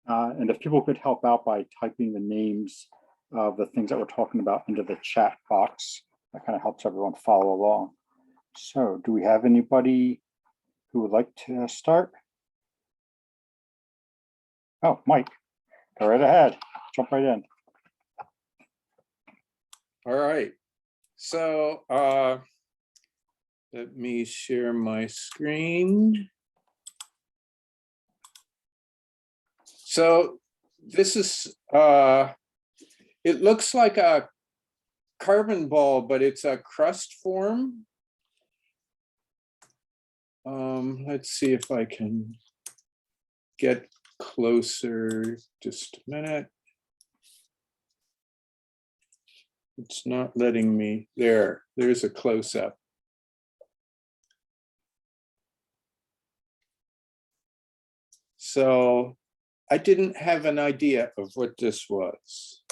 And if people could help out by typing the names of the things that we're talking about into the chat box, that kind of helps everyone follow along. So do we have anybody who would like to start? Oh, Mike, go right ahead. Jump right in. All right. So let me share my screen. So this is, it looks like a carbon ball, but it's a crust form. Let's see if I can get closer, just a minute. It's not letting me, there's a close-up. So I didn't have an idea of what this was.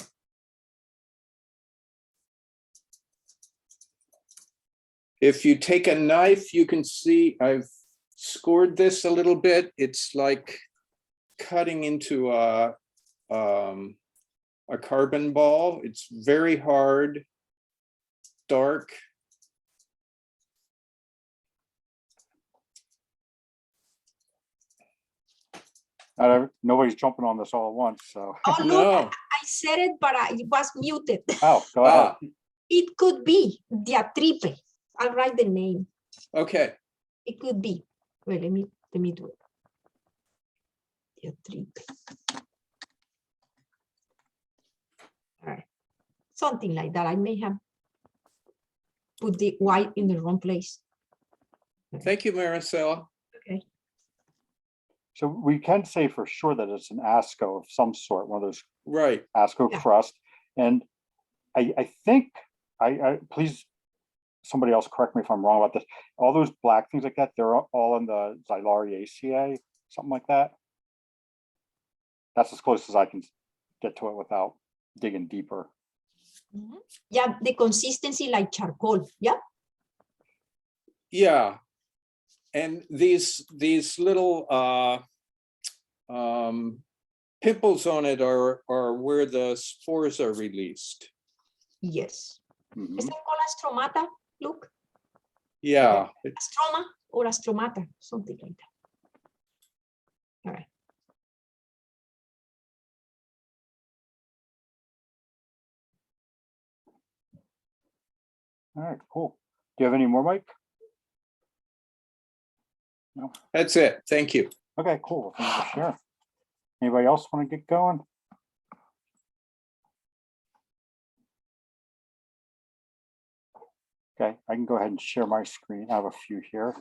If you take a knife, you can see I've scored this a little bit. It's like cutting into a carbon ball. It's very hard, dark. Nobody's jumping on this all at once, so. Oh, look, No. I said it, but it was muted. Oh, go ahead. It could be diatripe. I'll write the name. Okay. It could be. Wait, let me do it. Diatripe. All right. Something like that. I may have put the white in the wrong place. Thank you, Maricela. Okay. So we can say for sure that it's an ASCO of some sort, one of those Right. ASCO Yeah. crust. And I think, please, somebody else correct me if I'm wrong about this. All those black things like that, they're all in the Xylariaceae, something like that. That's as close as I can get to it without digging deeper. Mhm. Yeah, the consistency like charcoal. Yeah. Yeah. And these little pimples on it are where the spores are released. Yes. Mhm. Is that called astromata? Look, Yeah. astroma or astromata, something like that. All right. All right, cool. Do you have any more, Mike? No. That's it. Thank you. Okay, cool. Thank you for sharing. Anybody else want to get going? Okay, I can go ahead and share my screen. I have a few here.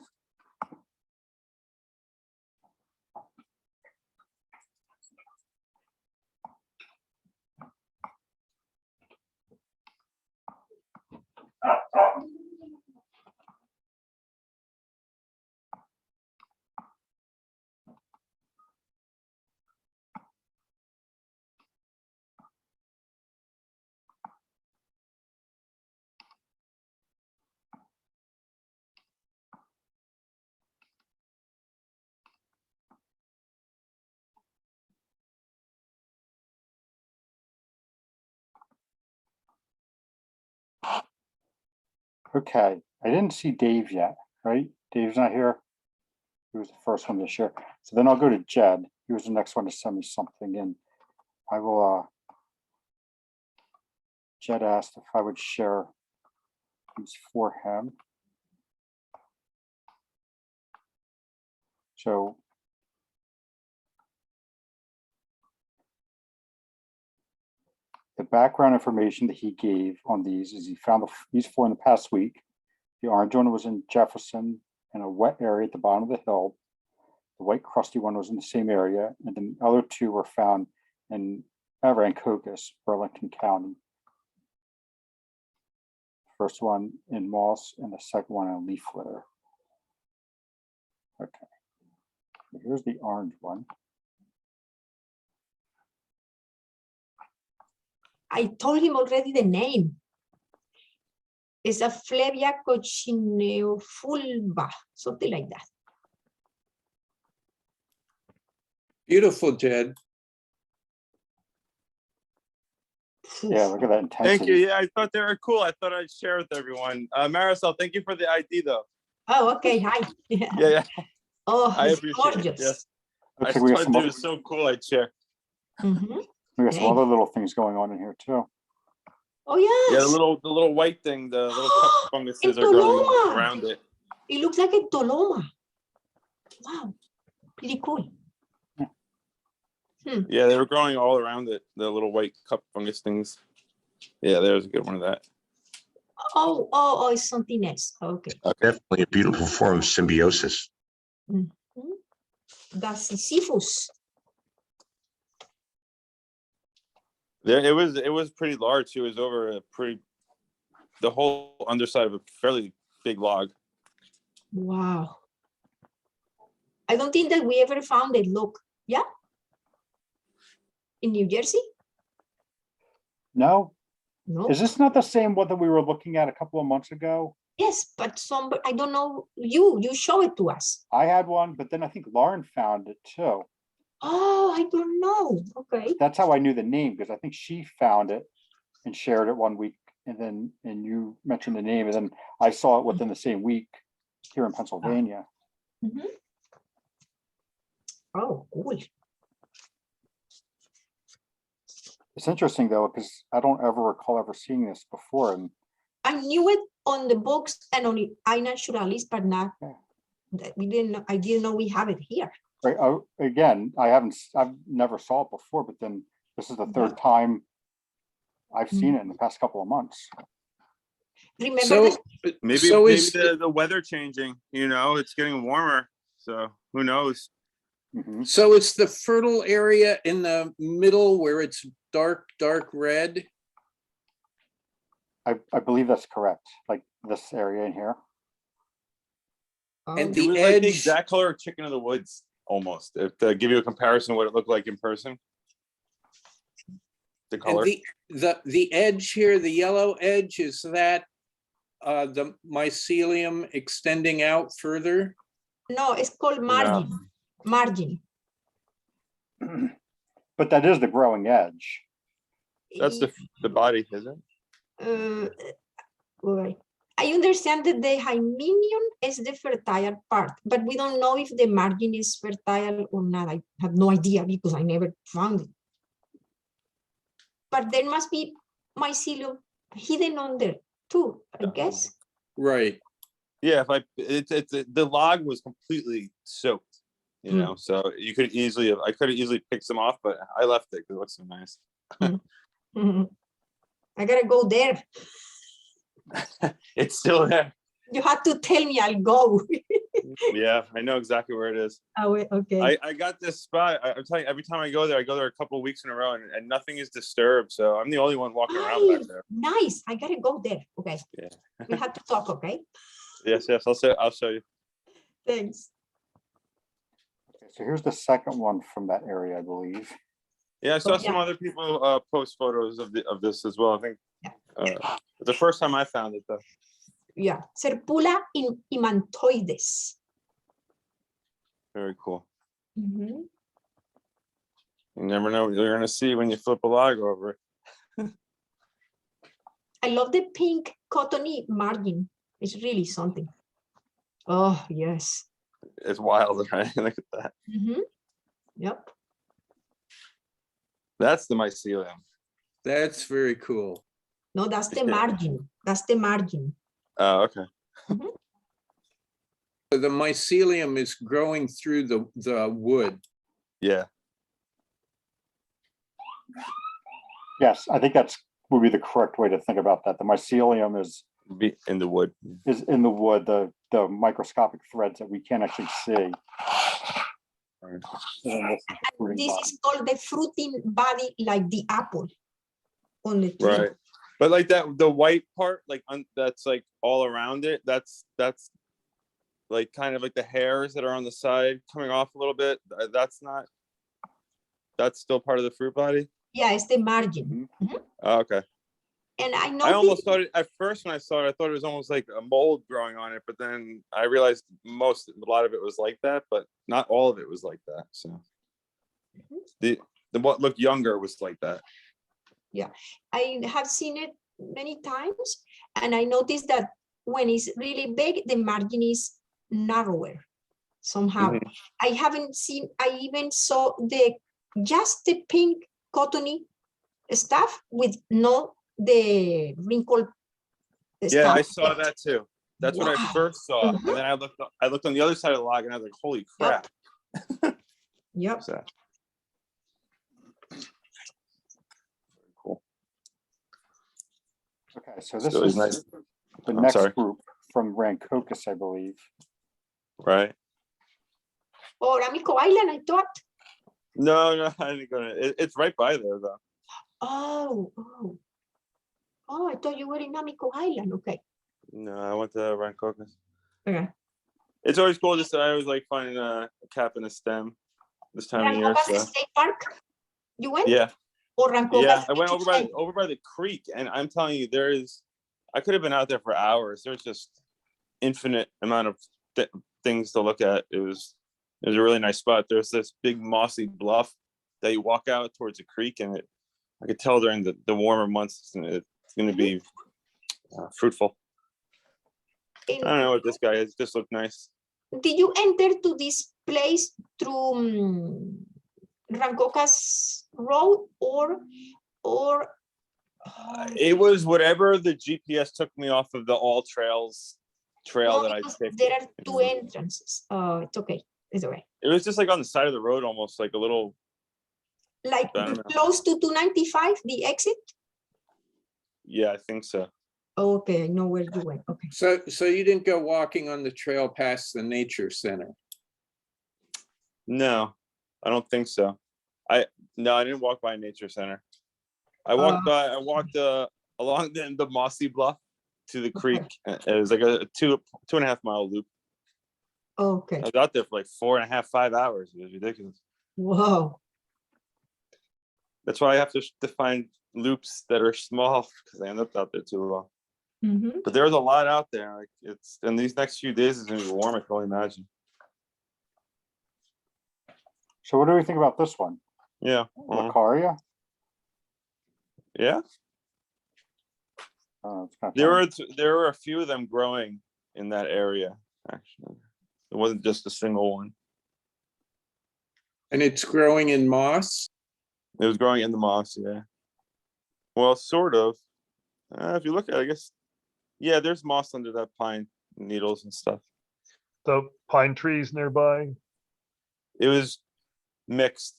Okay, I didn't see Dave yet, right? Dave's not here. He was the first one to share. So then I'll go to Jed. He was the next one to send me something in. I will, Jed asked if I would share these for him. So the background information that he gave on these is he found these four in the past week. The orange one was in Jefferson in a wet area at the bottom of the hill. The white crusty one was in the same area, and then the other two were found in Rancocas, Burlington County. First one in moss and the second one in leaf litter. Okay, here's the orange one. I told him already the name. It's a Flevia coccineofulva, something like that. Beautiful, Jed. Yeah, look at that Thank you. intensity. Yeah, I thought they were cool. I thought I'd share with everyone. Marisol, thank you for the ID though. Oh, okay. Hi. Yeah, yeah. Oh, I it's appreciate it. gorgeous. Yes. I Looks like we got thought some, it was so cool. I'd share. Mhm. we got some Thank other little things going on in here too. Oh, yes. Yeah, the little white thing, the little cup funguses are growing Entoloma. around it. It looks like a toloma. Wow. Pretty cool. Yeah, they were growing all around it. The little white cup fungus things. Yeah, there's a good one of that. Oh, it's something else. Okay. Definitely a beautiful form of symbiosis. That's Sisyphus. There, it was pretty large. It was over the whole underside of a fairly big log. Wow. I don't think that we ever found it. Look, yeah? In New Jersey? No, No. is this not the same one that we were looking at a couple of months ago? Yes, but I don't know. You show it to us. I had one, but then I think Lauren found it too. Oh, I don't know. Okay. That's how I knew the name, because I think she found it and shared it one week, and you mentioned the name, and then I saw it within the same week here in Pennsylvania. Mhm. Oh, cool. It's interesting though, because I don't ever recall ever seeing this before, and I knew it on the books and on the iNaturalist, but not that we didn't know. I didn't know we have it here. right, again, I've never saw it before, but then this is the third time I've seen it in the past couple of months. Remember So, that? Maybe so maybe is the weather changing. You know, it's getting warmer. So who knows? Mhm. so it's the fertile area in the middle where it's dark red. I believe that's correct, like this area in here. And Oh, It the was like the edge, exact color of chicken of the woods, almost. If to give you a comparison of what it looked like in person. The and color. the edge here, the yellow edge, is that the mycelium extending out further? no, it's called margin. Margin. But that is the growing edge. That's the body, isn't it? Right. I understand that the hymenium is the fertile part, but we don't know if the margin is fertile or not. I have no idea because I never found it. But there must be mycelium hidden under too, I guess. Right. Yeah, if it's the log was completely soaked, you know, so you could I could have easily picked some off, but I left it because it looks so nice. Mhm. I gotta go there. It's still there. You have to tell me, I'll go. Yeah, I know exactly where it is. Oh, okay. I got this spot. I'm telling you, every time I go there a couple of weeks in a row, and nothing is disturbed. So I'm the only one walking around back there. Nice. I gotta go there. Okay. Yeah. We have to talk, okay? Yes. I'll show you. Thanks. Okay, so here's the second one from that area, I believe. Yeah, I saw Oh, some yeah. other people post photos of this as well. I think the first time I found it though. Yeah. Serpula imantoides. Very cool. Mhm. You never know what you're gonna see when you flip a log over it. I love the pink cottony margin. It's really something. Oh, yes. It's wild, right? Look at that. Yep. That's the mycelium. That's very cool. No, that's the Yeah. margin. That's the margin. Oh, okay. The mycelium is growing through the wood. Yeah. Yes, I think that's would be the correct way to think about that. The mycelium is Be in the wood. in the wood, the microscopic threads that we can't actually see. Right. This is called the fruiting body, like the apple on the tree. Right. But like that, the white part, like that's like all around it. That's like kind of like the hairs that are on the side coming off a little bit. That's still part of the fruit body. Yeah, it's the margin. Oh, okay. And I know I almost thought it at first when I saw it, I thought it was almost like a mold growing on it, but then I realized a lot of it was like that, but not all of it was like that. So the what looked younger was like that. Yeah, I have seen it many times, and I noticed that when it's really big, the margin is narrower somehow. Mhm. I haven't seen, I even saw just the pink cottony stuff with no the wrinkled Yeah, I stuff. saw that too. That's when I Wow. first saw it. Mhm. And then I looked on the other side of the log and I was like, holy crap. Yep. What's that? Cool. Okay, so this So it's is nice. the I'm next sorry. group from Rancocus, I believe. Right. Or Amico Island, I thought. No, I didn't go to it's right by there though. Oh, I thought you were in Amico Island. Okay. No, I went to Rancocas. Okay. It's always cool just I always like finding a cap and a stem this time of year. Rancocas So State Park. You went? yeah. Or Rancocas? Yeah. I went State? over by the creek and I'm telling you, I could have been out there for hours. There's just infinite amount of things to look at. It was a really nice spot. There's this big mossy bluff that you walk out towards a creek and I could tell during the warmer months it's going to be fruitful. I don't know what this guy is. Just looked nice. Did you enter to this place through Rancocas Road or It was whatever the GPS took me off of the all trails trail no, that I because picked. there are two entrances. It's okay. It's okay. It was just like on the side of the road, almost like a little. Like I don't know. close to 295, the exit. Yeah, I think so. Okay, I know where you went. Okay. So you didn't go walking on the trail past the nature center? No, I don't think so. I didn't walk by Nature Center. I walked along the mossy bluff to the creek. It was like a 2.5 mile loop. Okay. I was out there for like 4.5, 5 hours. It was ridiculous. Wow. That's why I have to find loops that are small because I end up out there too long. Mhm. But there's a lot out there. Like and these next few days is gonna be warm, I can only imagine. So what do we think about this one? Yeah. Lacaria? Yeah. It's kind of There were a few of them growing in that area, actually. It wasn't just a single one. And it's growing in moss? It was growing in the moss, yeah. Well, sort of. If you look at it, I guess, yeah, there's moss under that pine needles and stuff. So pine trees nearby. It was mixed.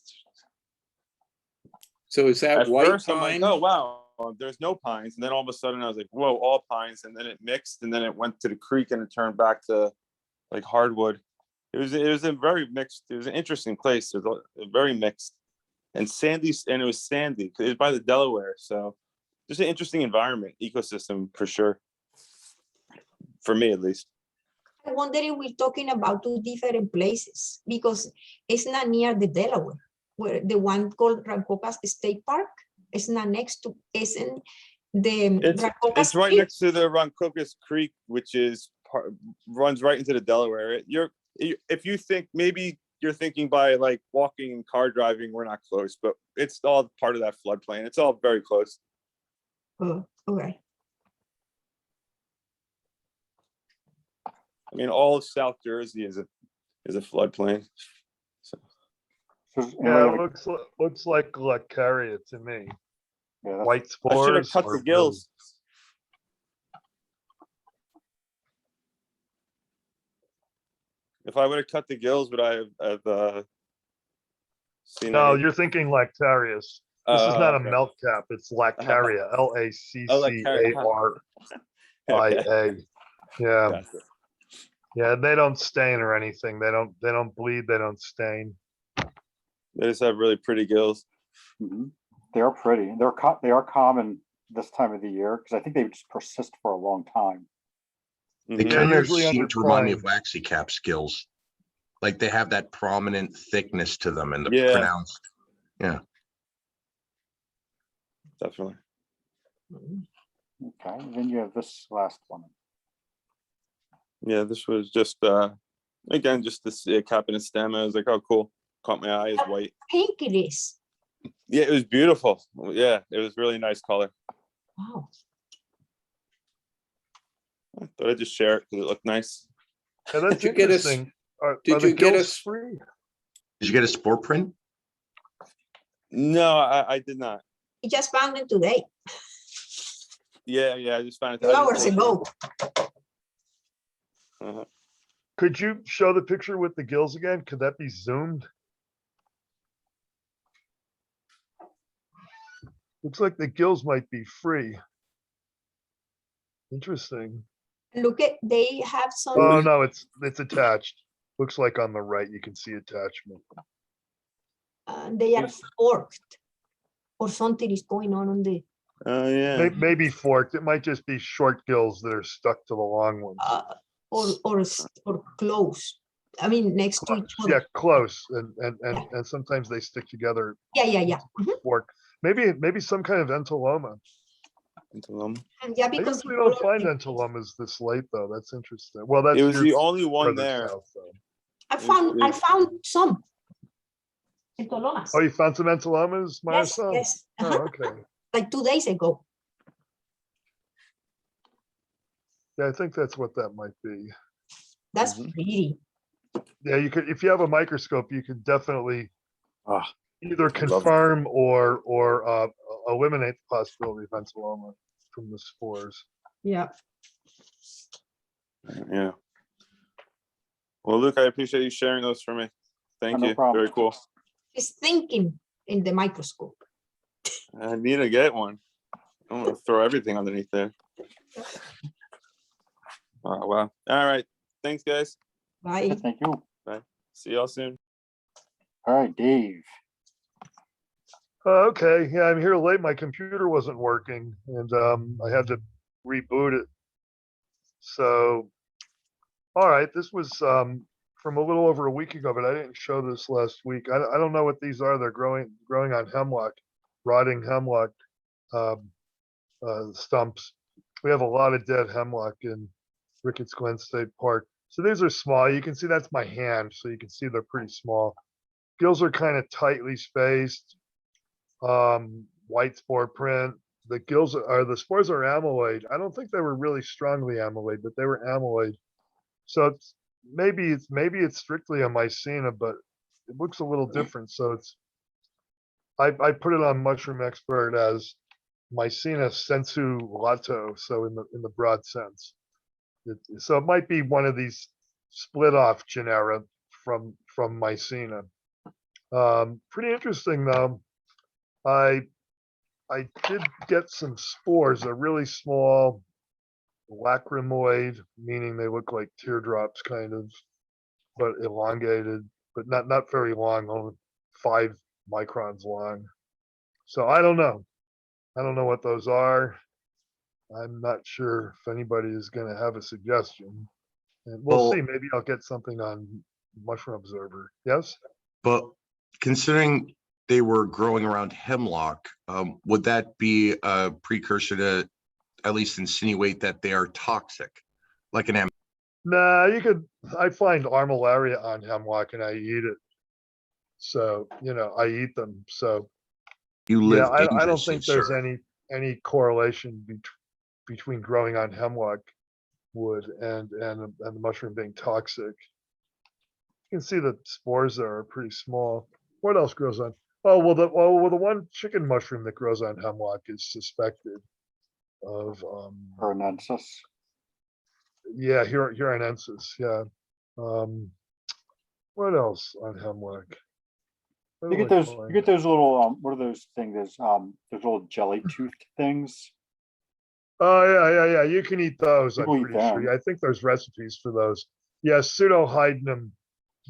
So is that At white first, I'm like, pine? oh, wow, there's no pines. And then all of a sudden I was like, whoa, all pines. And then it mixed and then it went to the creek and it turned back to like hardwood. It was a very mixed, it was an interesting place. It was very mixed and sandy, and it was sandy. It was by the Delaware. So just an interesting environment, ecosystem for sure. For me, at least. I wonder if we're talking about two different places because it's not near the Delaware, where the one called Rancocas State Park is not next to, isn't the Rancocas It's right Creek? next to the Rancocas Creek, which runs right into the Delaware. If you think maybe you're thinking by like walking and car driving, we're not close, but it's all part of that floodplain. It's all very close. Oh, okay. I mean, all of South Jersey is a floodplain. So Yeah, it looks like Lacaria to me. yeah, White I should have spores. cut or the gills. If I would have cut the gills, would I have seen No, any? you're thinking Lactarius. This is not a Okay. milk cap. It's Lactaria. Lacaria. Laccaria. Yeah. Gotcha. Yeah, they don't stain or anything. They don't bleed, they don't stain. They just have really pretty gills. Mhm. They are pretty. They are common this time of the year because I think they just persist for a long time. They Mhm. Yeah, kind of usually seem under to remind me of prime. waxy cap skills. Like they have that prominent thickness to them and the Yeah. pronounced. Yeah. Definitely. Okay, and then you have this last one. Yeah, this was just again just to see a cap and a stem. I was like, oh, cool. Caught my eye is white. Pink it is. Yeah, it was beautiful. Yeah, it was really nice color. Wow. I thought I'd just share it because it looked nice. Yeah, that's Did you get us- interesting. Are did the you get gills us- free? Did you get a spore print? No, I did not. We just found it today, Yeah, I just found it. 2 hours ago. Uh-huh. Could you show the picture with the gills again? Could that be zoomed? Looks like the gills might be free. Interesting. Look at, they have some, Oh, no, it's attached. Looks like on the right, you can see attachment. they are forked or something is going on the, Oh yeah. Maybe forked. It might just be short gills that are stuck to the long ones. or close. I mean, next to each Yeah, other. close. And sometimes they stick together Yeah. Mhm. fork. Maybe some kind of entoloma. And yeah, I because usually don't find entomomas this late though. That's interesting. Well, that's It was your the only one further there. south, though. I found some entolomas. Oh, you found some entolomas, Yes, Marcel? yes. Oh, Uh-huh. okay. Like 2 days ago. Yeah, I think that's what that might be. That's Mhm. pretty. Yeah, you could, if you have a microscope, you could definitely Ah, either love it. confirm or eliminate the possibility of entoloma from the spores. Yeah. yeah. Well, Luke, I appreciate you sharing those for me. Thank No you. problem. Very cool. He's thinking in the microscope. I need to get one. I'm gonna throw everything underneath there. Oh, wow. All right. Thanks, guys. Bye. Thank you. See y'all soon. All right, Dave. Okay, yeah, I'm here late. My computer wasn't working and I had to reboot it. So, all right, this was from a little over a week ago, but I didn't show this last week. I don't know what these are. They're growing on hemlock, rotting hemlock stumps. We have a lot of dead hemlock in Ricketts Glen State Park. So these are small. You can see that's my hand, so you can see they're pretty small. Gills are kind of tightly spaced. White spore print. The spores are amyloid. I don't think they were really strongly amyloid, but they were amyloid. So maybe it's strictly a mycena, but it looks a little different. So I put it on Mushroom Expert as Mycena sensu lato. So in the broad sense, so it might be one of these split off genera from Mycena. Pretty interesting though. I did get some spores. They're really small, lacrimoid, meaning they look like teardrops kind of, but elongated, but not very long, only 5 microns long. So I don't know. I don't know what those are. I'm not sure if anybody is going to have a suggestion. And we'll Well- see. Maybe I'll get something on Mushroom Observer. Yes? But considering they were growing around hemlock, would that be a precursor to at least insinuate that they are toxic? Like an Nah, I find armillaria on hemlock and I eat it. So, I eat them. So, you yeah, live I don't dangerously, think there's sir. any correlation between growing on hemlock wood and the mushroom being toxic. You can see the spores there are pretty small. What else grows on? Oh, well, the one chicken mushroom that grows on hemlock is suspected of, Paranensis. yeah, Huronensis, yeah. What else on hemlock? What You do get I those, find? you get those little, what are those things? Those little jelly toothed things. Oh, yeah, you can eat those, I'm People eat pretty sure. them. Yeah, I think there's recipes for those. Yeah, Pseudohydnum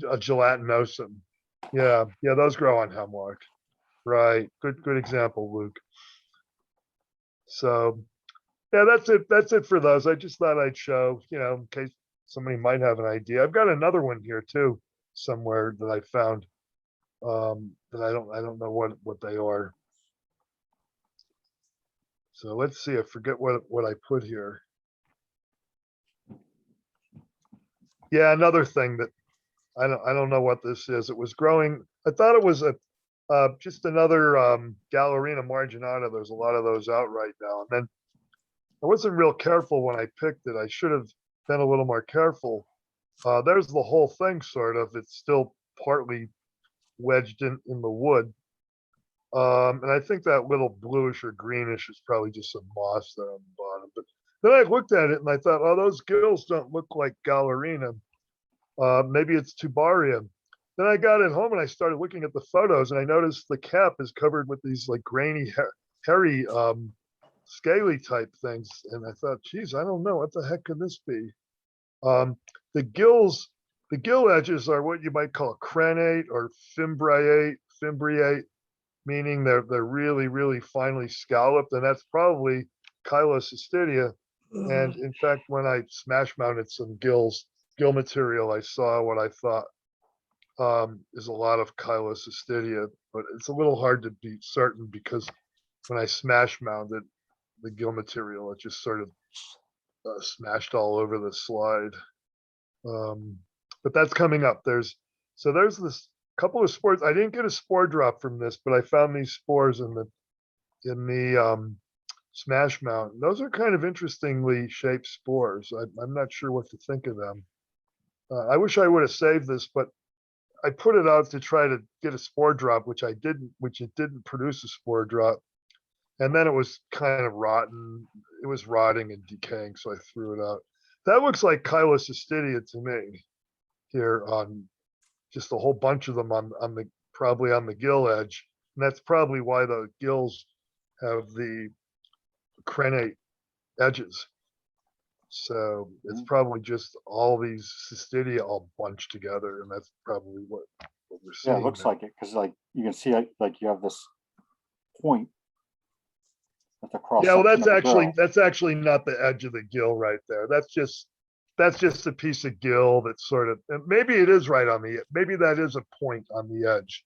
gelatinosum. Yeah, those grow on hemlock. Right, good example, Luke. So, yeah, that's it for those. I just thought I'd show, in case somebody might have an idea. I've got another one here too, somewhere that I found, that I don't know what they are. So let's see, I forget what I put here. Yeah, another thing that I don't know what this is. It was growing. I thought it was Just another Gallerina marginata. There's a lot of those out right now. And then I wasn't real careful when I picked it. I should have been a little more careful. There's the whole thing, sort of. It's still partly wedged in the wood. And I think that little bluish or greenish is probably just some moss there on the bottom. But then I looked at it and I thought, oh, those gills don't look like Gallerina. Maybe it's Tubaria. Then I got it home and I started looking at the photos and I noticed the cap is covered with these like grainy, hairy, scaly type things. And I thought, geez, I don't know. What the heck could this be? The gill edges are what you might call crenate or fimbriate, meaning they're really, really finely scalloped. And that's probably Chyloscystidia. And in fact, when I smash mounted some gill material, I saw what I thought is a lot of Chyloscystidia, but it's a little hard to be certain because when I smash mounted the gill material, it just sort of smashed all over the slide. But that's coming up. There's this couple of spores. I didn't get a spore drop from this, but I found these spores in the smash mount. Those are kind of interestingly shaped spores. I'm not sure what to think of them. I wish I would have saved this, but I put it out to try to get a spore drop, which it didn't produce a spore drop. And then it was kind of rotten. It was rotting and decaying, so I threw it out. That looks like Chyloscystidia to me here on just a whole bunch of them probably on the gill edge. And that's probably why the gills have the crenate edges. So it's probably just all these cystidia all bunched together, and that's probably what we're seeing. Yeah, it looks like it, because like you can see like you have this point at the cross. Yeah, well, that's actually not the edge of the gill right there. That's just a piece of gill that's sort of, and maybe it is right on maybe that is a point on the edge.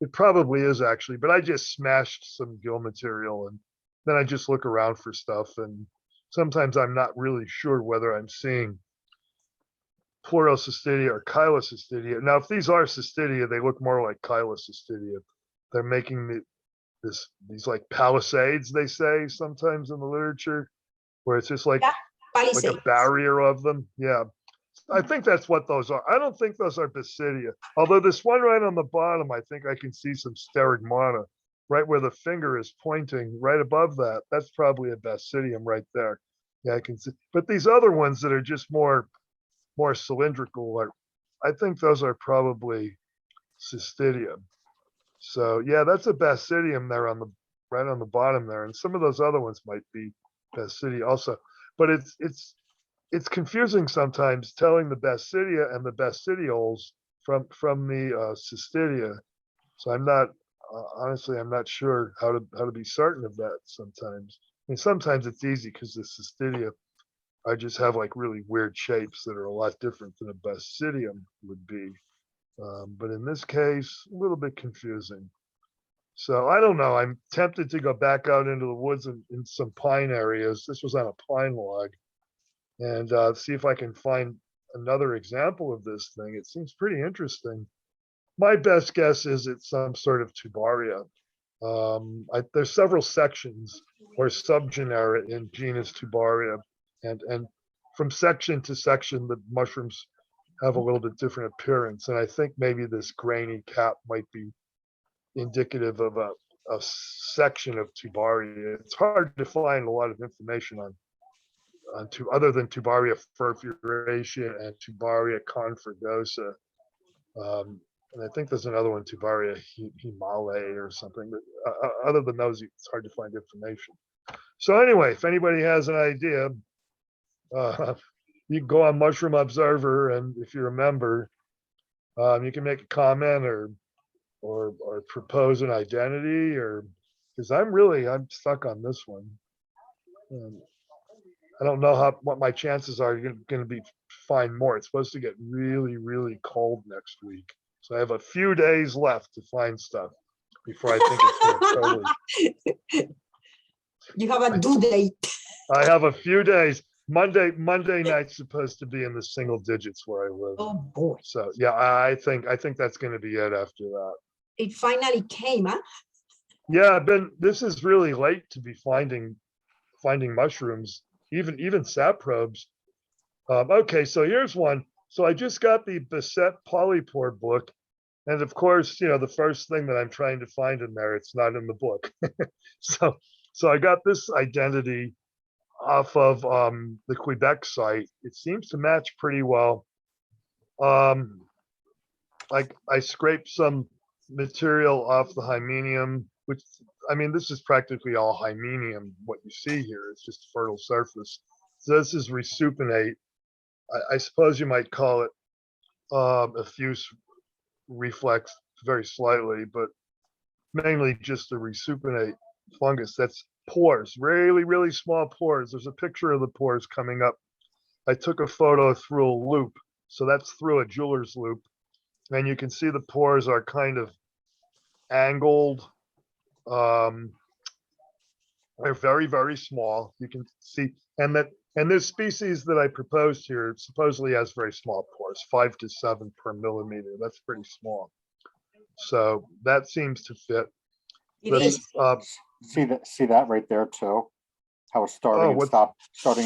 It probably is actually, but I just smashed some gill material and then I just look around for stuff, and sometimes I'm not really sure whether I'm seeing Pleurocystidia or Chyloscystidia. Now, if these are cystidia, they look more like Chyloscystidia. They're making these like palisades, they say sometimes in the literature, where it's just like a barrier of them. Yeah, I think that's what those are. I don't think those are Basidia. Although this one right on the bottom, I think I can see some Sterigmata right where the finger is pointing right above that. That's probably a Basidium right there. Yeah, I can see. But these other ones that are just more cylindrical, I think those are probably Cystidia. So yeah, that's a Basidium there right on the bottom there. And some of those other ones might be Basidia also. But it's confusing sometimes telling the Basidia and the Basidioles from the Cystidia. So I'm not honestly, I'm not sure how to be certain of that sometimes. I mean, sometimes it's easy because the Cystidia I just have like really weird shapes that are a lot different than a Basidium would be. But in this case, a little bit confusing. So I don't know. I'm tempted to go back out into the woods in some pine areas. This was on a pine log, and see if I can find another example of this thing. It seems pretty interesting. My best guess is it's some sort of Tubaria. There's several sections or subgenera in genus Tubaria, and from section to section, the mushrooms have a little bit different appearance. And I think maybe this grainy cap might be indicative of a section of Tubaria. It's hard to find a lot of information on other than Tubaria furfuration and Tubaria confergosa. And I think there's another one, Tubaria himalae or something. But other than those, it's hard to find information. So anyway, if anybody has an idea, you can go on Mushroom Observer, and if you're a member, you can make a comment or propose an identity, or because I'm stuck on this one. I don't know what my chances are going to be find more. It's supposed to get really, really cold next week, so I have a few days left to find stuff before I think it's going to totally. You have a due date. I have a few days. Monday night's supposed to be in the single digits where I live. Oh boy. So yeah, I think that's going to be it after that. It finally came, huh? Yeah, this is really late to be finding mushrooms, even saprobes. Okay, so here's one. So I just got the Beset Polypore book. And of course, the first thing that I'm trying to find in there, it's not in the book. So I got this identity off of the Quebec site. It seems to match pretty well. I scraped some material off the hymenium, which, I mean, this is practically all hymenium. What you see here is just fertile surface. So this is resupinate. I suppose you might call it effuse reflex very slightly, but mainly just the resupinate fungus. That's pores, really, really small pores. There's a picture of the pores coming up. I took a photo through a loop. So that's through a jeweler's loop. And you can see the pores are kind of angled. They're very, very small. You can see, and this species that I proposed here supposedly has very small pores, 5 to 7 per millimeter. That's pretty small. So that seems to fit. It is. See that right there too? How it's starting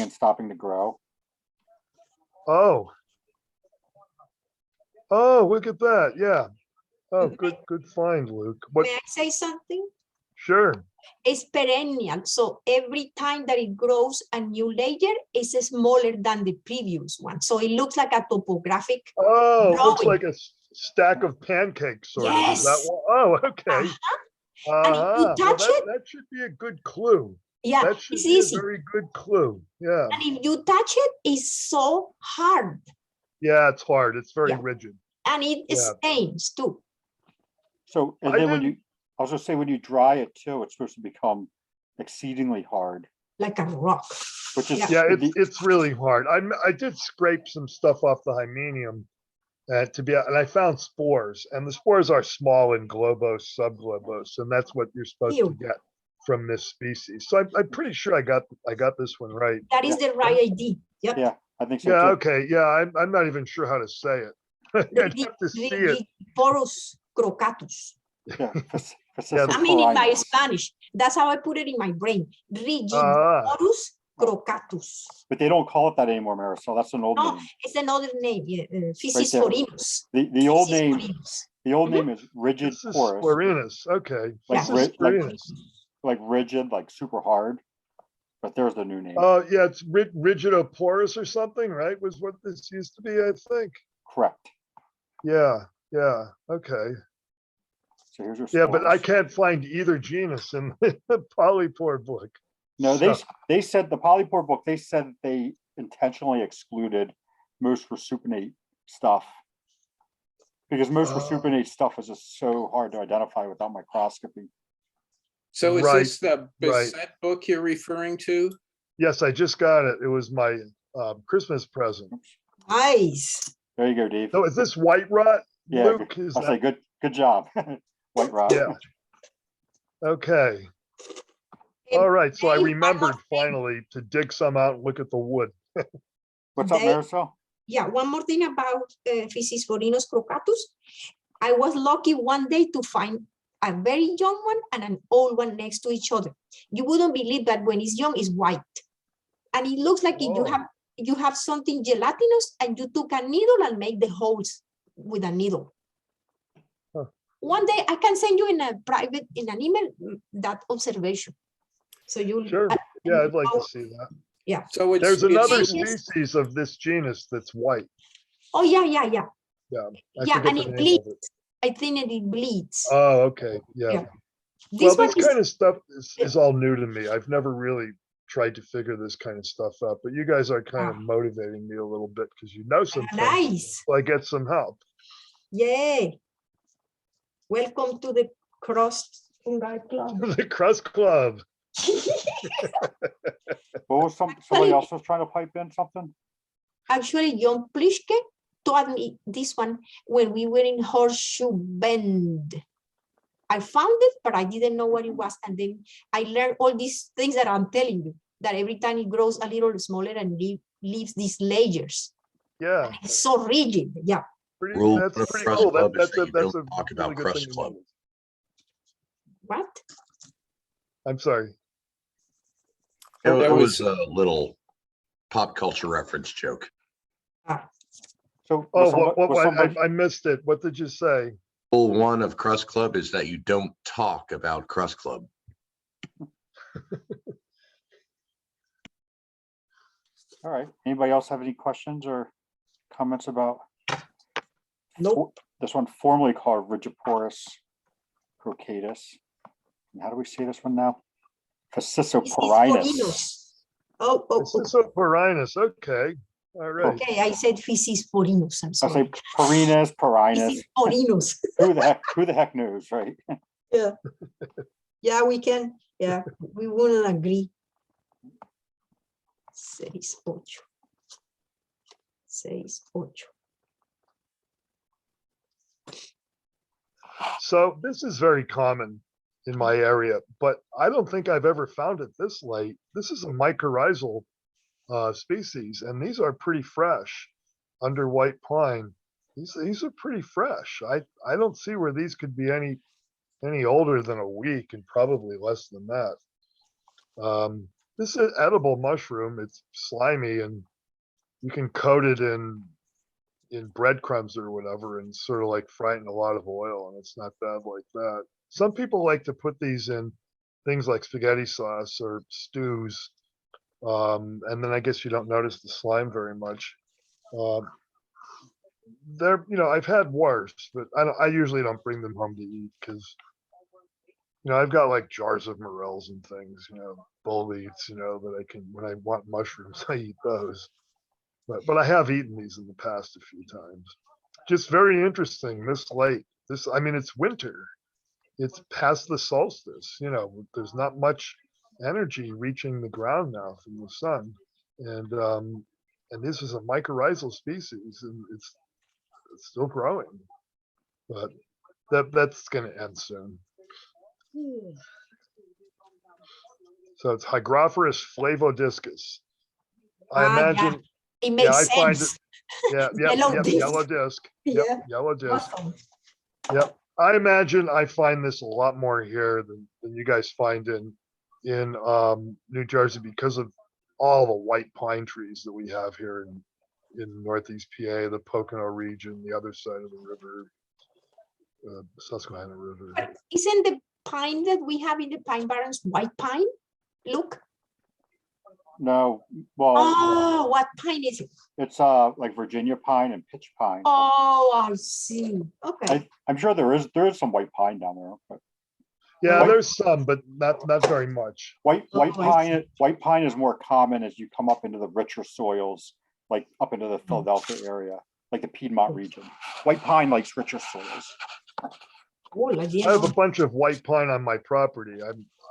and stopping to grow. Oh, look at that. Yeah. Oh, good find, Luke. What? May I say something? Sure. It's perennial, so every time that it grows a new layer, it's smaller than the previous one. So it looks like a topographic. Oh, it looks drawing. like a stack of pancakes, sort of. Is that Yes. one? Oh, okay. And if you touch it, that should be a good clue. yeah, That should it's be a easy. very good clue. Yeah. And if you touch it, it's so hard. Yeah, it's hard. It's very Yeah. rigid. And it Yeah. stains too. So, and I then didn't- I was gonna say, when you dry it too, it's supposed to become exceedingly hard, Like a rock. which is. Yeah, it's really hard. I did scrape some stuff off the hymenium and I found spores, and the spores are small in globose, subglobose, and that's what you're supposed to Ew. get from this species. So I'm pretty sure I got this one right. That is the right idea. Yep. Yeah, I think so Yeah, too. okay. Yeah, I'm not even sure how to say it. I'd have to see it. Porus crocatus. Yeah. I mean, in my Spanish, that's how I put it in my brain. Rigidiporus crocatus. But they don't call it that anymore, Marisol. That's an old No, name. it's another name. Physis Right there. forinus. The old Physis name, forinus. the old name is rigid This is porous, Sporinus. Okay. Like Yeah. This is ri- like- Sporinus. like rigid, like super hard. But there's the new name. Oh, yeah, it's rigidoporous or something, right? Was what this used to be, I think. Correct. Yeah, okay. So here's your. Yeah, but I spores. can't find either genus in the polypore book. No, So- they said the polypore book. They said they intentionally excluded most resupinate stuff because most Oh. resupinate stuff is just so hard to identify without microscopy. So is Right, this the right. Beset book you're referring to? Yes, I just got it. It was my Christmas present. Nice. There you go, Dave. So is this white rot, Yeah, Luke? Is I'll say that, good job. White rock. yeah. Okay, all right. So I Dave, one more remembered thing. finally to dig some out and look at the wood. What's up, Dave? Marisol? Yeah, one more thing about Physis forinus crocatus. I was lucky one day to find a very young one and an old one next to each other. You wouldn't believe that when it's young, it's white. And it looks like if Oh. you have something gelatinous and you took a needle and make the holes with a needle. Huh. One day I can send you in an email that observation. So you'll Sure. Yeah, I'd like to see that. So it's. There's another it's- Yes. species of this genus that's white. Oh yeah. I Yeah, forget and the it name of bleeds. it. I think it bleeds. Oh, okay, yeah. Yeah. Well, This one this is kind of stuff is all new to me. I've never really tried to figure this kind of stuff out, but you guys are kind of motivating me a little bit because you know some things. nice. So I get some help. Yay. Welcome to the Cross Fungal Club. The Crust Club. What was somebody else was trying to pipe in something? Actually, John Plischke taught me this one when we were in Horseshoe Bend. I found it, but I didn't know what it was. And then I learned all these things that I'm telling you, that every time it grows a little smaller and leaves these layers. Yeah, It's so rigid. Yeah. pretty, Rule that's of pretty Crust cool. Club is That's that a you that's don't a talk really about good Crust thing to Club. know. What? I'm sorry. There It was- was a little pop culture reference joke. So Oh, was somebody- I missed it. What did you say? Rule 1 of Crust Club is that you don't talk about Crust Club. all right, anybody else have any questions or comments about? Nope. This one formerly called Rigiporus crocatus. And how do we say this one now? Physicoporinus. Physisporinus. Oh, Physicoporinus. Okay. All right. okay. I said Physisporinus. I'm I sorry. say Porinus, Porinus. Physisporinus. Who the heck knows, right? Yeah. Yeah, we can. Yeah, we wouldn't agree. 6-8. 6-8. So this is very common in my area, but I don't think I've ever found it this late. This is a mycorrhizal species, and these are pretty fresh under white pine. These are pretty fresh. I don't see where these could be any older than a week, and probably less than that. This is an edible mushroom. It's slimy, and you can coat it in breadcrumbs or whatever and sort of like fry it in a lot of oil, and it's not bad like that. Some people like to put these in things like spaghetti sauce or stews. And then I guess you don't notice the slime very much. I've had worse, but I usually don't bring them home to eat because, I've got like jars of morels and things, bull meats, that I can, when I want mushrooms, I eat those. But I have eaten these in the past a few times. Just very interesting this late. It's winter. It's past the solstice, there's not much energy reaching the ground now from the sun. And this is a mycorrhizal species, and it's still growing. But that's gonna end soon. So it's Hygrophorus flavodiscus. I Ah, yeah. imagine. It makes I find sense. Yellow disc. Yep, Yeah. yellow disc. Awesome. Yep. I imagine I find this a lot more here than you guys find in New Jersey because of all the white pine trees that we have here in Northeast PA, the Pocono region, the other side of the river, Susquehanna River. But isn't the pine that we have in the pine barrens white pine? Look. No, well, Oh, what pine is it? it's like Virginia pine and pitch pine. Oh, I see. Okay. I'm sure there is some white pine down there, but Yeah, White- there's some, but not very much. white Oh, I white pine is more common as you come up into the richer soils, like up into the Philadelphia area, like the Piedmont region. White pine likes richer soils. Cool. I I didn't have a know. bunch of white pine on my property.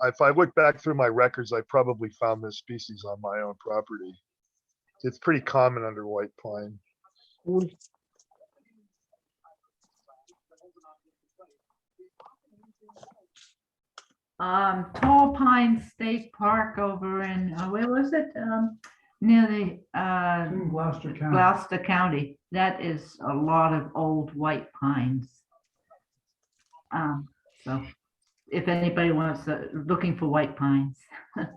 If I look back through my records, I probably found this species on my own property. It's pretty common under white pine. Cool. Tall Pine State Park over in, where was it? Near the, In Gloucester County. Gloucester County. That is a lot of old white pines. So if anybody wants, looking for white pines.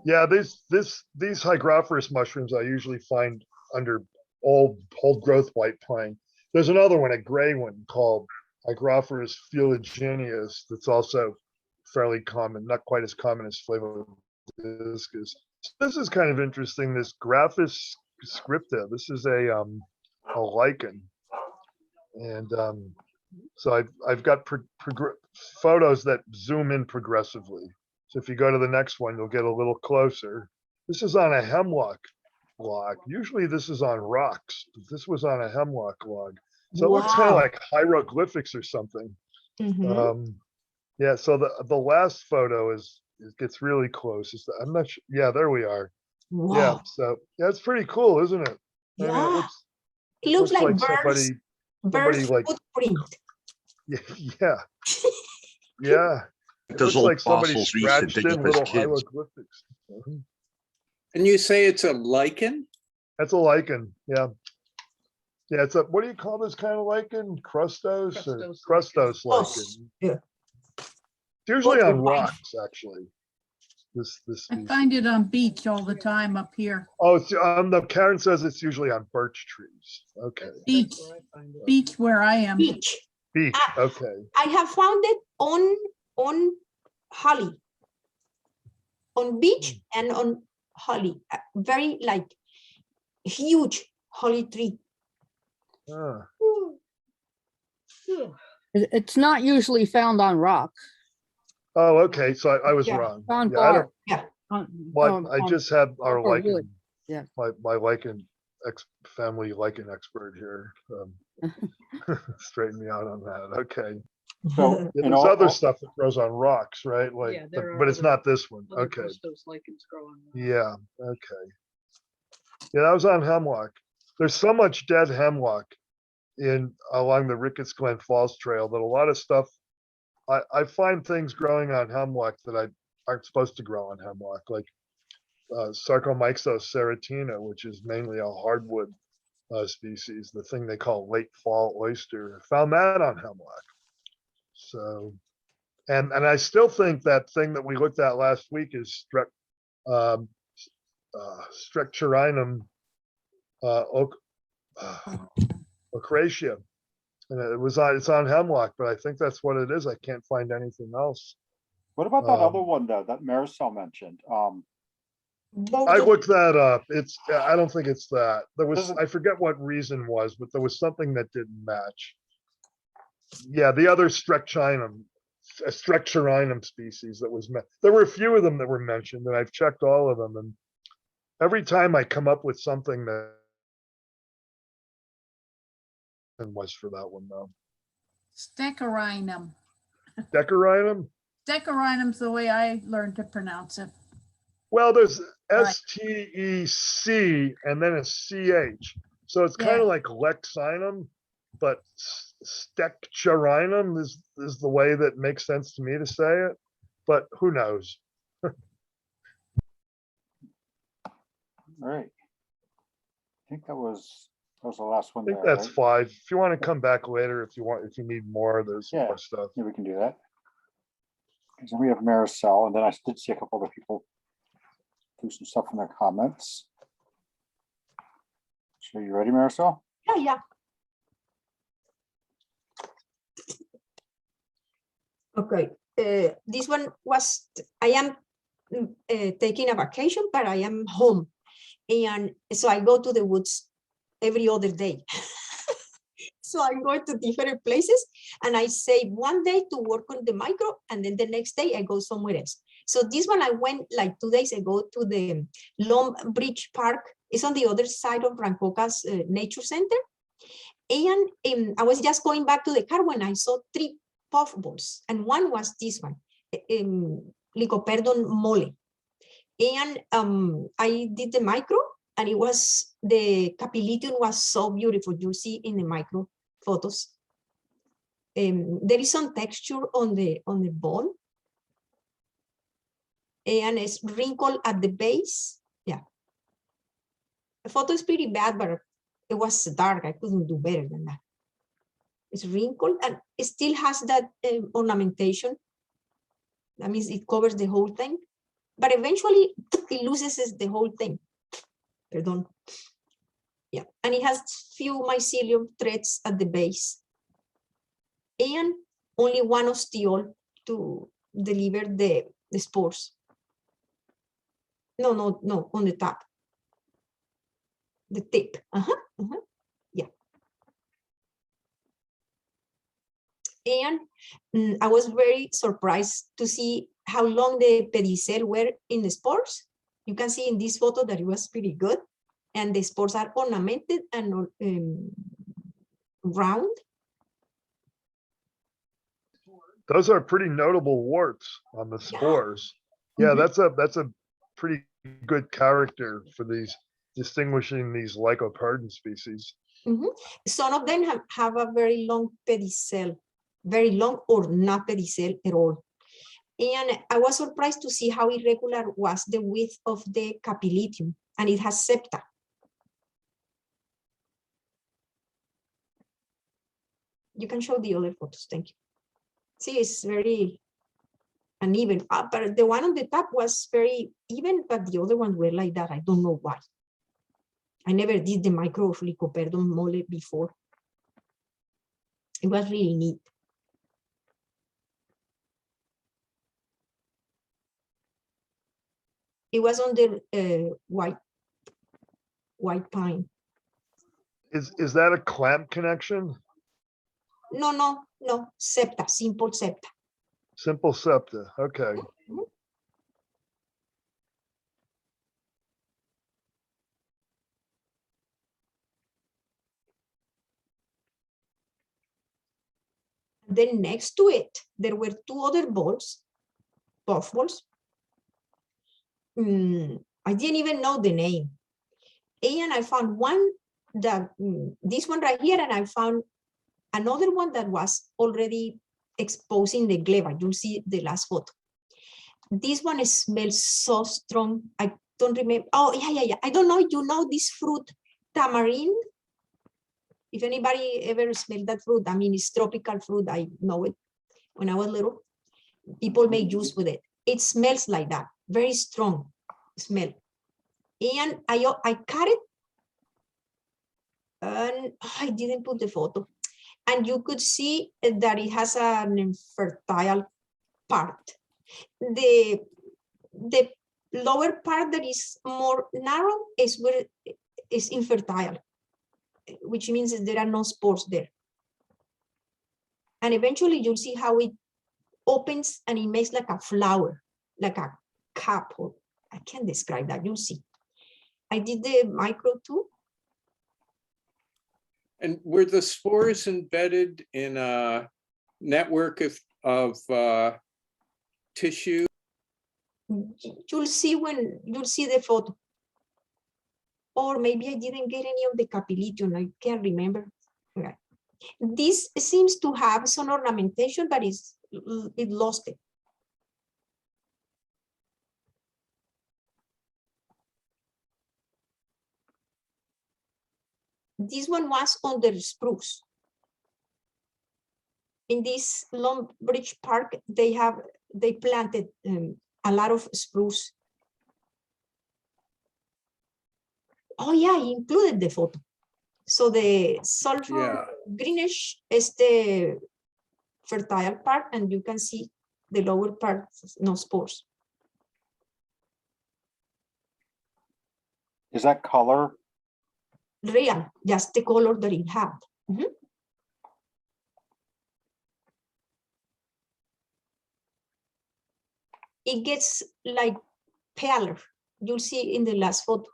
Yeah, these Hygrophorus mushrooms I usually find under old growth white pine. There's another one, a gray one called Hygrophorus fuligineus that's also fairly common, not quite as common as Flavodiscus. This is kind of interesting. This Graphis scripta. This is a lichen, and so I've got photos that zoom in progressively. So if you go to the next one, you'll get a little closer. This is on a hemlock log. Usually this is on rocks, but this was on a hemlock log. So it looks kind of Wow. like hieroglyphics or something. Mhm. Yeah, so the last photo it gets really close. I'm not sure. Yeah, there we are. Yeah, Wow. so it's pretty cool, isn't it? I mean, Yeah. It looks like birds. somebody Birds like- footprint. yeah. Yeah. It Those looks old like somebody fossils we used to scratched dig in up as little kids. hieroglyphics. Mhm. And you say it's a lichen? That's a lichen, yeah. Yeah, it's what do you call this kind of lichen? Crustose or crustose lichen? Yeah. usually But on why? rocks, actually. This I species. find it on beach all the time up here. Oh, it's Karen says it's usually on birch trees. Okay. Beach, beach where I am. Beach. Beach, Ah. okay. I have found it on holly, on beach and on holly. Very like huge holly tree. Ah, It's not usually found on rock. oh, okay, so I was Yeah. wrong. On Yeah, I don't, bar. I just had our or wood. lichen. Yeah. My lichen family lichen expert here. Straighten me out on that. Okay. So, Yeah, and there's other all, stuff that grows on rocks, right? Like, Yeah, there but are it's not this one. Other Okay. crystals lichens grow on. Yeah, okay. Yeah, that was on hemlock. There's so much dead hemlock along the Ricketts Glen Falls Trail that a lot of stuff, I find things growing on hemlock that aren't supposed to grow on hemlock, like Sarcomyxos serratina, which is mainly a hardwood species, the thing they call late fall oyster. Found that on hemlock. So, and I still think that thing that we looked at last week is Streptorinum ocratia. And it's on hemlock, but I think that's what it is. I can't find anything else. what about that other one though, that Marisol mentioned? I looked that up. I don't think it's that. Doesn't- I forget what reason was, but there was something that didn't match. Yeah, the other Streptorinum species that was there were a few of them that were mentioned, and I've checked all of them, and every time I come up with something that was for that one though. Steccarinum. Decorinum? Steccarinum's the way I learned to pronounce it. Well, there's Right. STEC and then a CH. So it's kind Yeah. of like Lexinum, but Steccharinum is the way that makes sense to me to say it. But who knows? All right. I think that was the last one I think there, that's right? 5. If you want to come back later, if you need more, there's Yeah. more stuff. Yeah, we can do that. So we have Marisol, and then I did see a couple other people do some stuff in their comments. So you ready, Marisol? Yeah. Okay, this one was, I am taking a vacation, but I am home. And so I go to the woods every other day. So I go to different places and I save one day to work on the micro, and then the next day I go somewhere else. So this one I went like 2 days ago to the Long Bridge Park. It's on the other side of Rancoca's Nature Center. And I was just going back to the car when I saw 3 puffballs, and one was this one, Lycoperdon mole. And I did the micro, and it was, the capilitium was so beautiful. You'll see in the micro photos. There is some texture on the ball, and it's wrinkled at the base. Yeah, the photo is pretty bad, but it was dark. I couldn't do better than that. It's wrinkled and it still has that ornamentation. That means it covers the whole thing, but eventually it loses the whole thing. Pardon. Yeah, and it has few mycelium threads at the base, and only one ostiole to deliver the spores. No, on the top. The tip. Yeah. And I was very surprised to see how long the pedicel were in the spores. You can see in this photo that it was pretty good. And the spores are ornamented and round. Those are pretty notable warts on the spores. Yeah, that's a pretty good character for these distinguishing these lycoperdon species. Some of them have a very long pedicel, very long or not pedicel at all. And I was surprised to see how irregular was the width of the capilitium, and it has septa. You can show the other photos, thank you. See, it's very uneven. But the one on the top was very even, but the other ones were like that. I don't know why. I never did the micro Lycoperdon mole before. It was really neat. It was on the white pine. Is that a clamp connection? No, septa, simple septa. Simple septa, okay. Then next to it, there were two other balls, puffballs. I didn't even know the name. And I found one that, this one right here, and I found another one that was already exposing the gleba. You'll see the last photo. This one smells so strong. I don't remember. Oh, yeah. I don't know. You know this fruit, tamarind? If anybody ever smelled that fruit, I mean, it's tropical fruit. I know it. When I was little, people make juice with it. It smells like that. Very strong smell. And I cut it. And I didn't put the photo. And you could see that it has an infertile part. The lower part that is more narrow is where is infertile, which means that there are no spores there. And eventually you'll see how it opens and it makes like a flower, like a cup. Or I can't describe that. You'll see. I did the micro too. And were the spores embedded in a network of tissue? You'll see when you'll see the photo. Or maybe I didn't get any of the capillition. I can't remember. Okay. This seems to have some ornamentation, but it lost it. This one was under spruce. In this Long Bridge Park, they planted a lot of spruce. Oh yeah, I included the photo. So the sulfur greenish is the fertile part, and you can see the lower part, no spores. Is that color? Real, just the color that it had. It gets like paler. You'll see in the last photo.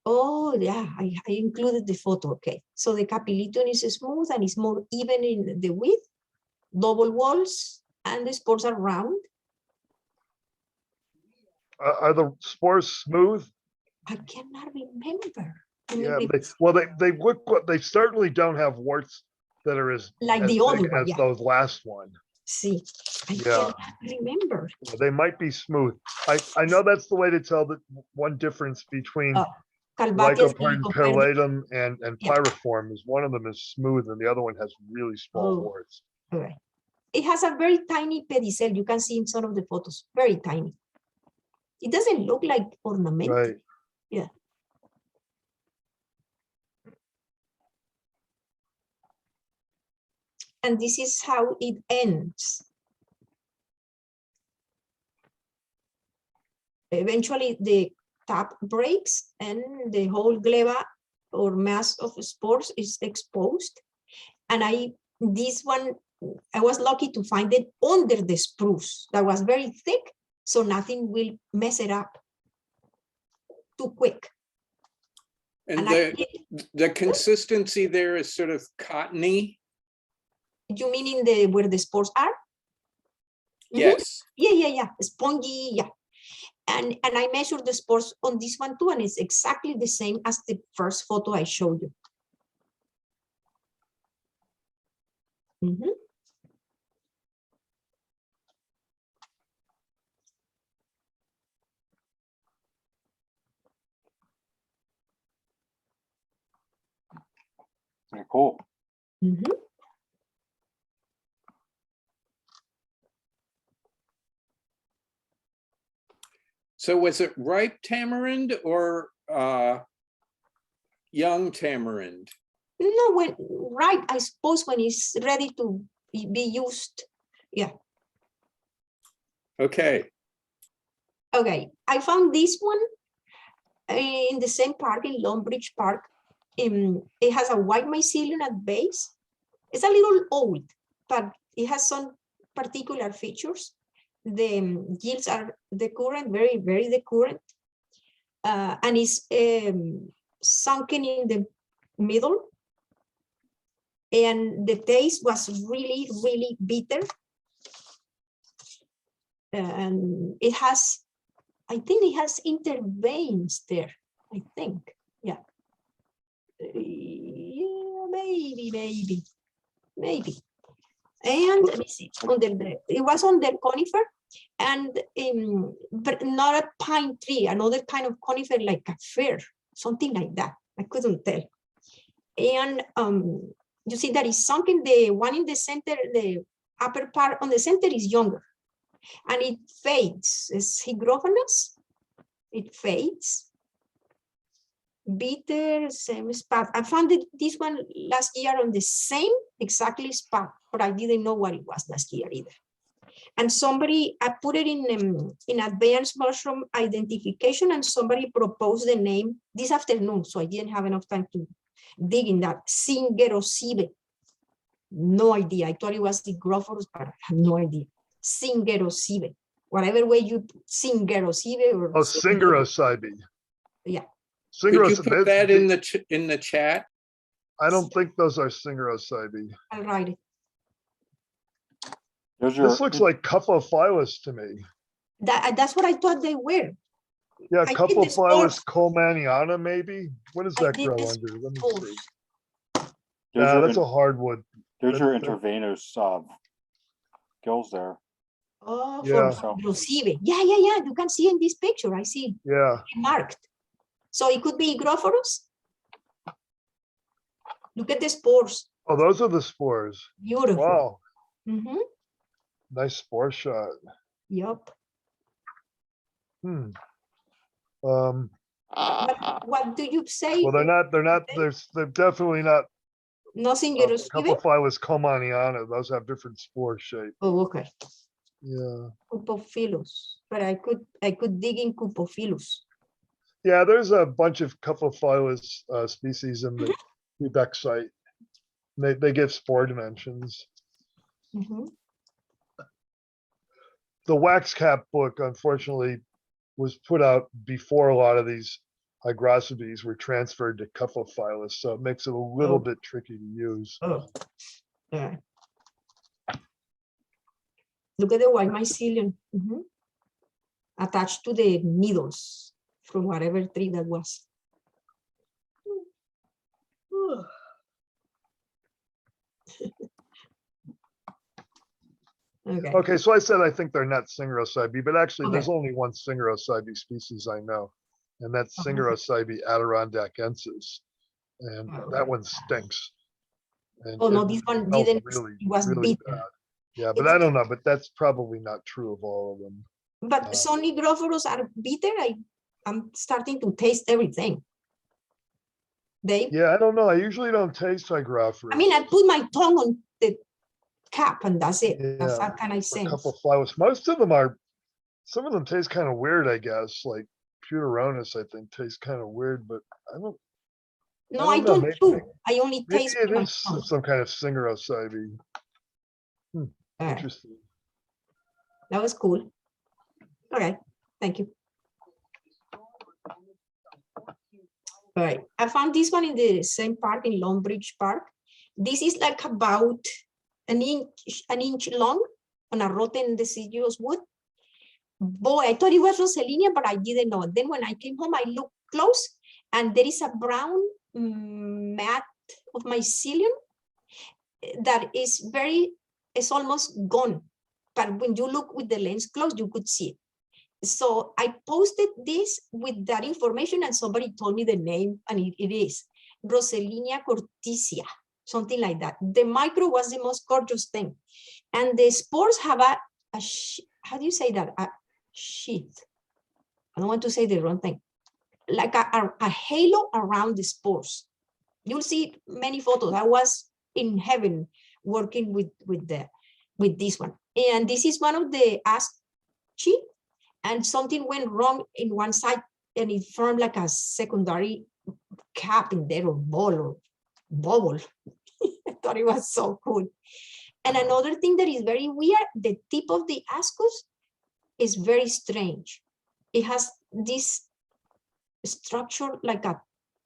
Oh yeah, I included the photo. Okay, so the capilliton is smooth and it's more even in the width, double walls, and the spores are round. Are the spores smooth? I cannot remember. Yeah, they look, they certainly don't have warts that are as like as the big other one, as yeah. those last one. See, I Yeah. cannot remember. They might be smooth. I know that's the way to tell the one difference between Calvathias Lycoperdon Lycoperdon. pillatum and Yeah. pyriform is one of them is smooth and the other one has really small warts. Okay. It has a very tiny pedicel. You can see in some of the photos, very tiny. It doesn't look like ornamental. Right. Yeah. And this is how it ends. Eventually, the top breaks and the whole gleba or mass of spores is exposed. And this one, I was lucky to find it under the spruce that was very thick, so nothing will mess it up too quick. And And the consistency there is sort of cottony. You mean in where the spores are? Yes. Yeah. Spongy, yeah. And I measured the spores on this one too, and it's exactly the same as the first photo I showed you. Very cool. So was it ripe tamarind or young tamarind? No, when right, I suppose when it's ready to be used. Yeah. Okay. Okay, I found this one in the same park in Longbridge Park. It has a white mycelium at base. It's a little old, but it has some particular features. The yields are decurrent, very, very decurrent. And it's sunken in the middle. And the taste was really, really bitter. And it has, I think it has interveins there, I think, yeah. Yeah, maybe. And let me see, it was on the conifer, and but not a pine tree, another kind of conifer like a fir, something like that. I couldn't tell. And you see that it's sunken. The one in the center, the upper part on the center is younger, and it fades. It's hygrophonous. It fades. Bitter, same spot. I found this one last year on the same exactly spot, but I didn't know what it was last year either. And somebody, I put it in advanced mushroom identification, and somebody proposed the name this afternoon, so I didn't have enough time to dig in that. Singerosive. No idea. I thought it was the Grophorus, but I have no idea. Singerosive. Whatever way you Singerosive or Oh, Singerosibe. Yeah. Could you put that in the chat? I don't think those are Singerosibe. I'll write it. This looks like Cuphophyllus to me. That's what I thought they were. Yeah, I did the Cuphophyllus spores. colmaniana, maybe. What does I that did grow the under? Let me spores. see. There's Yeah, your that's a hardwood. There's your That's- intravenous gills there. Oh, Yeah. for Grosive. Yeah. You can see in this picture. I see Yeah. marked. So it could be Grophorus. Look at the spores. Oh, those are the spores. Beautiful. Wow. Mm-hmm. Nice spore shot. Yup. Hmm. What do you say? Well, they're definitely not Nothing Grosive? Cuphophyllus colmaniana. Those have different spore shape. Oh, okay. Yeah. Cupophilus. But I could dig in Cupophilus. Yeah, there's a bunch of Cuphophyllus species in the Quebec site. They give spore dimensions. Mm-hmm. The wax cap book, unfortunately, was put out before a lot of these hygroscopes were transferred to Cuphophyllus, so it makes it a little bit tricky to use. Oh. All right. Look at the white mycelium. Mm-hmm. Attached to the needles from whatever tree that was. Okay. Okay, so I said I think they're not Singerosibe, but actually there's Okay. only one Singerosibe species I know, and that's Okay. Singerosibe adirondacensis, and Oh, that one stinks. And Oh no, it this one smells didn't. really, It was really bitter. bad. Yeah, but I don't know, but that's probably not true of all of them. But some Nigrophorus are bitter. I'm starting to taste everything. They. Yeah, I don't know. I usually don't taste hygrophorus. I mean, I put my tongue on the cap and that's it. That's Yeah, how can I a sense? couple of flowers. Most of them are, some of them taste kind of weird, I guess, like Puteronus, I think tastes kind of weird, but I don't. No, I know, don't maybe- chew. I only Maybe taste it with my is tongue. some kind of Singerosibe. All right. Interesting. That was cool. Okay, thank you. All right, I found this one in the same park in Longbridge Park. This is like about an inch long on a rotten deciduous wood. Boy, I thought it was Rosellinia, but I didn't know. Then when I came home, I looked close, and there is a brown mat of mycelium that is it's almost gone. But when you look with the lens close, you could see it. So I posted this with that information, and somebody told me the name, and it is Rosellinia cortesia, something like that. The micro was the most gorgeous thing. And the spores have how do you say that? A sheath. I don't want to say the wrong thing, like a halo around the spores. You'll see many photos. I was in heaven working with this one. And this is one of the asci, and something went wrong in one side and it formed like a secondary cap in there, or ball or bubble. I thought it was so cool. And another thing that is very weird, the tip of the ascus is very strange. It has this structure like a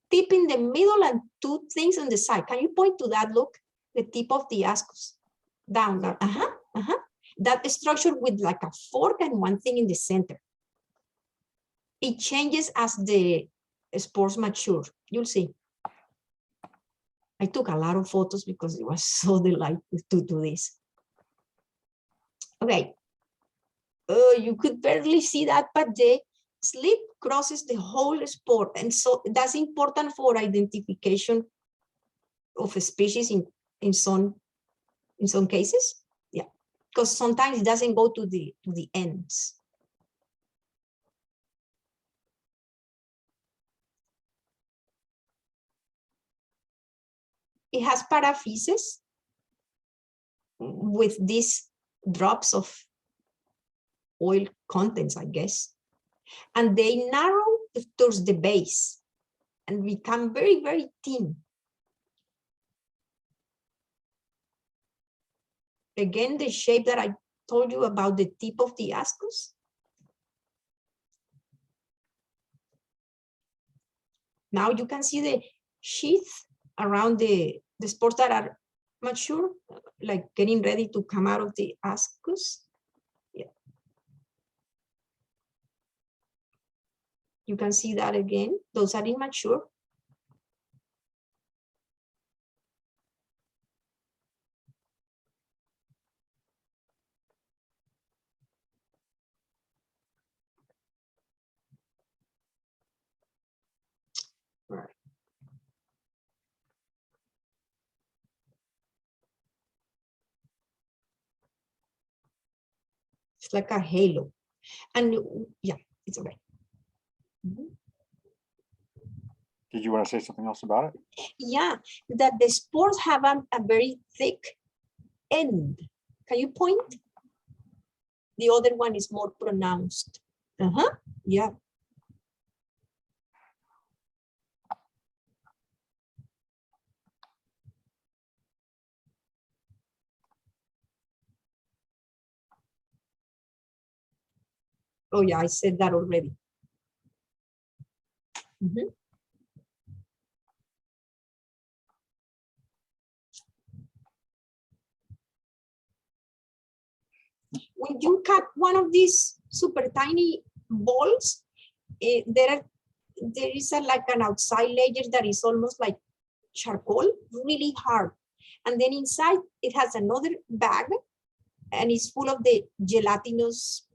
tip in the middle and two things on the side. Can you point to that? Look, the tip of the ascus down. That structure with like a fork and one thing in the center. It changes as the spores mature. You'll see. I took a lot of photos because it was so delightful to do this. Okay. You could barely see that, but the slit crosses the whole spore. And so that's important for identification of a species in some cases. Yeah, because sometimes it doesn't go to the ends. It has paraphysis with these drops of oil contents, I guess. And they narrow towards the base and become very, very thin. Again, the shape that I told you about the tip of the ascus. Now you can see the sheath around the spores that are mature, like getting ready to come out of the ascus. Yeah. You can see that again. Those are immature. Right. It's like a halo. And yeah, it's okay. Did you want to say something else about it? Yeah, that the spores have a very thick end. Can you point? The other one is more pronounced. Yeah. Oh yeah, I said that already. When you cut one of these super tiny balls, there is like an outside layer that is almost like charcoal, really hard. And then inside it has another bag and it's full of the gelatinous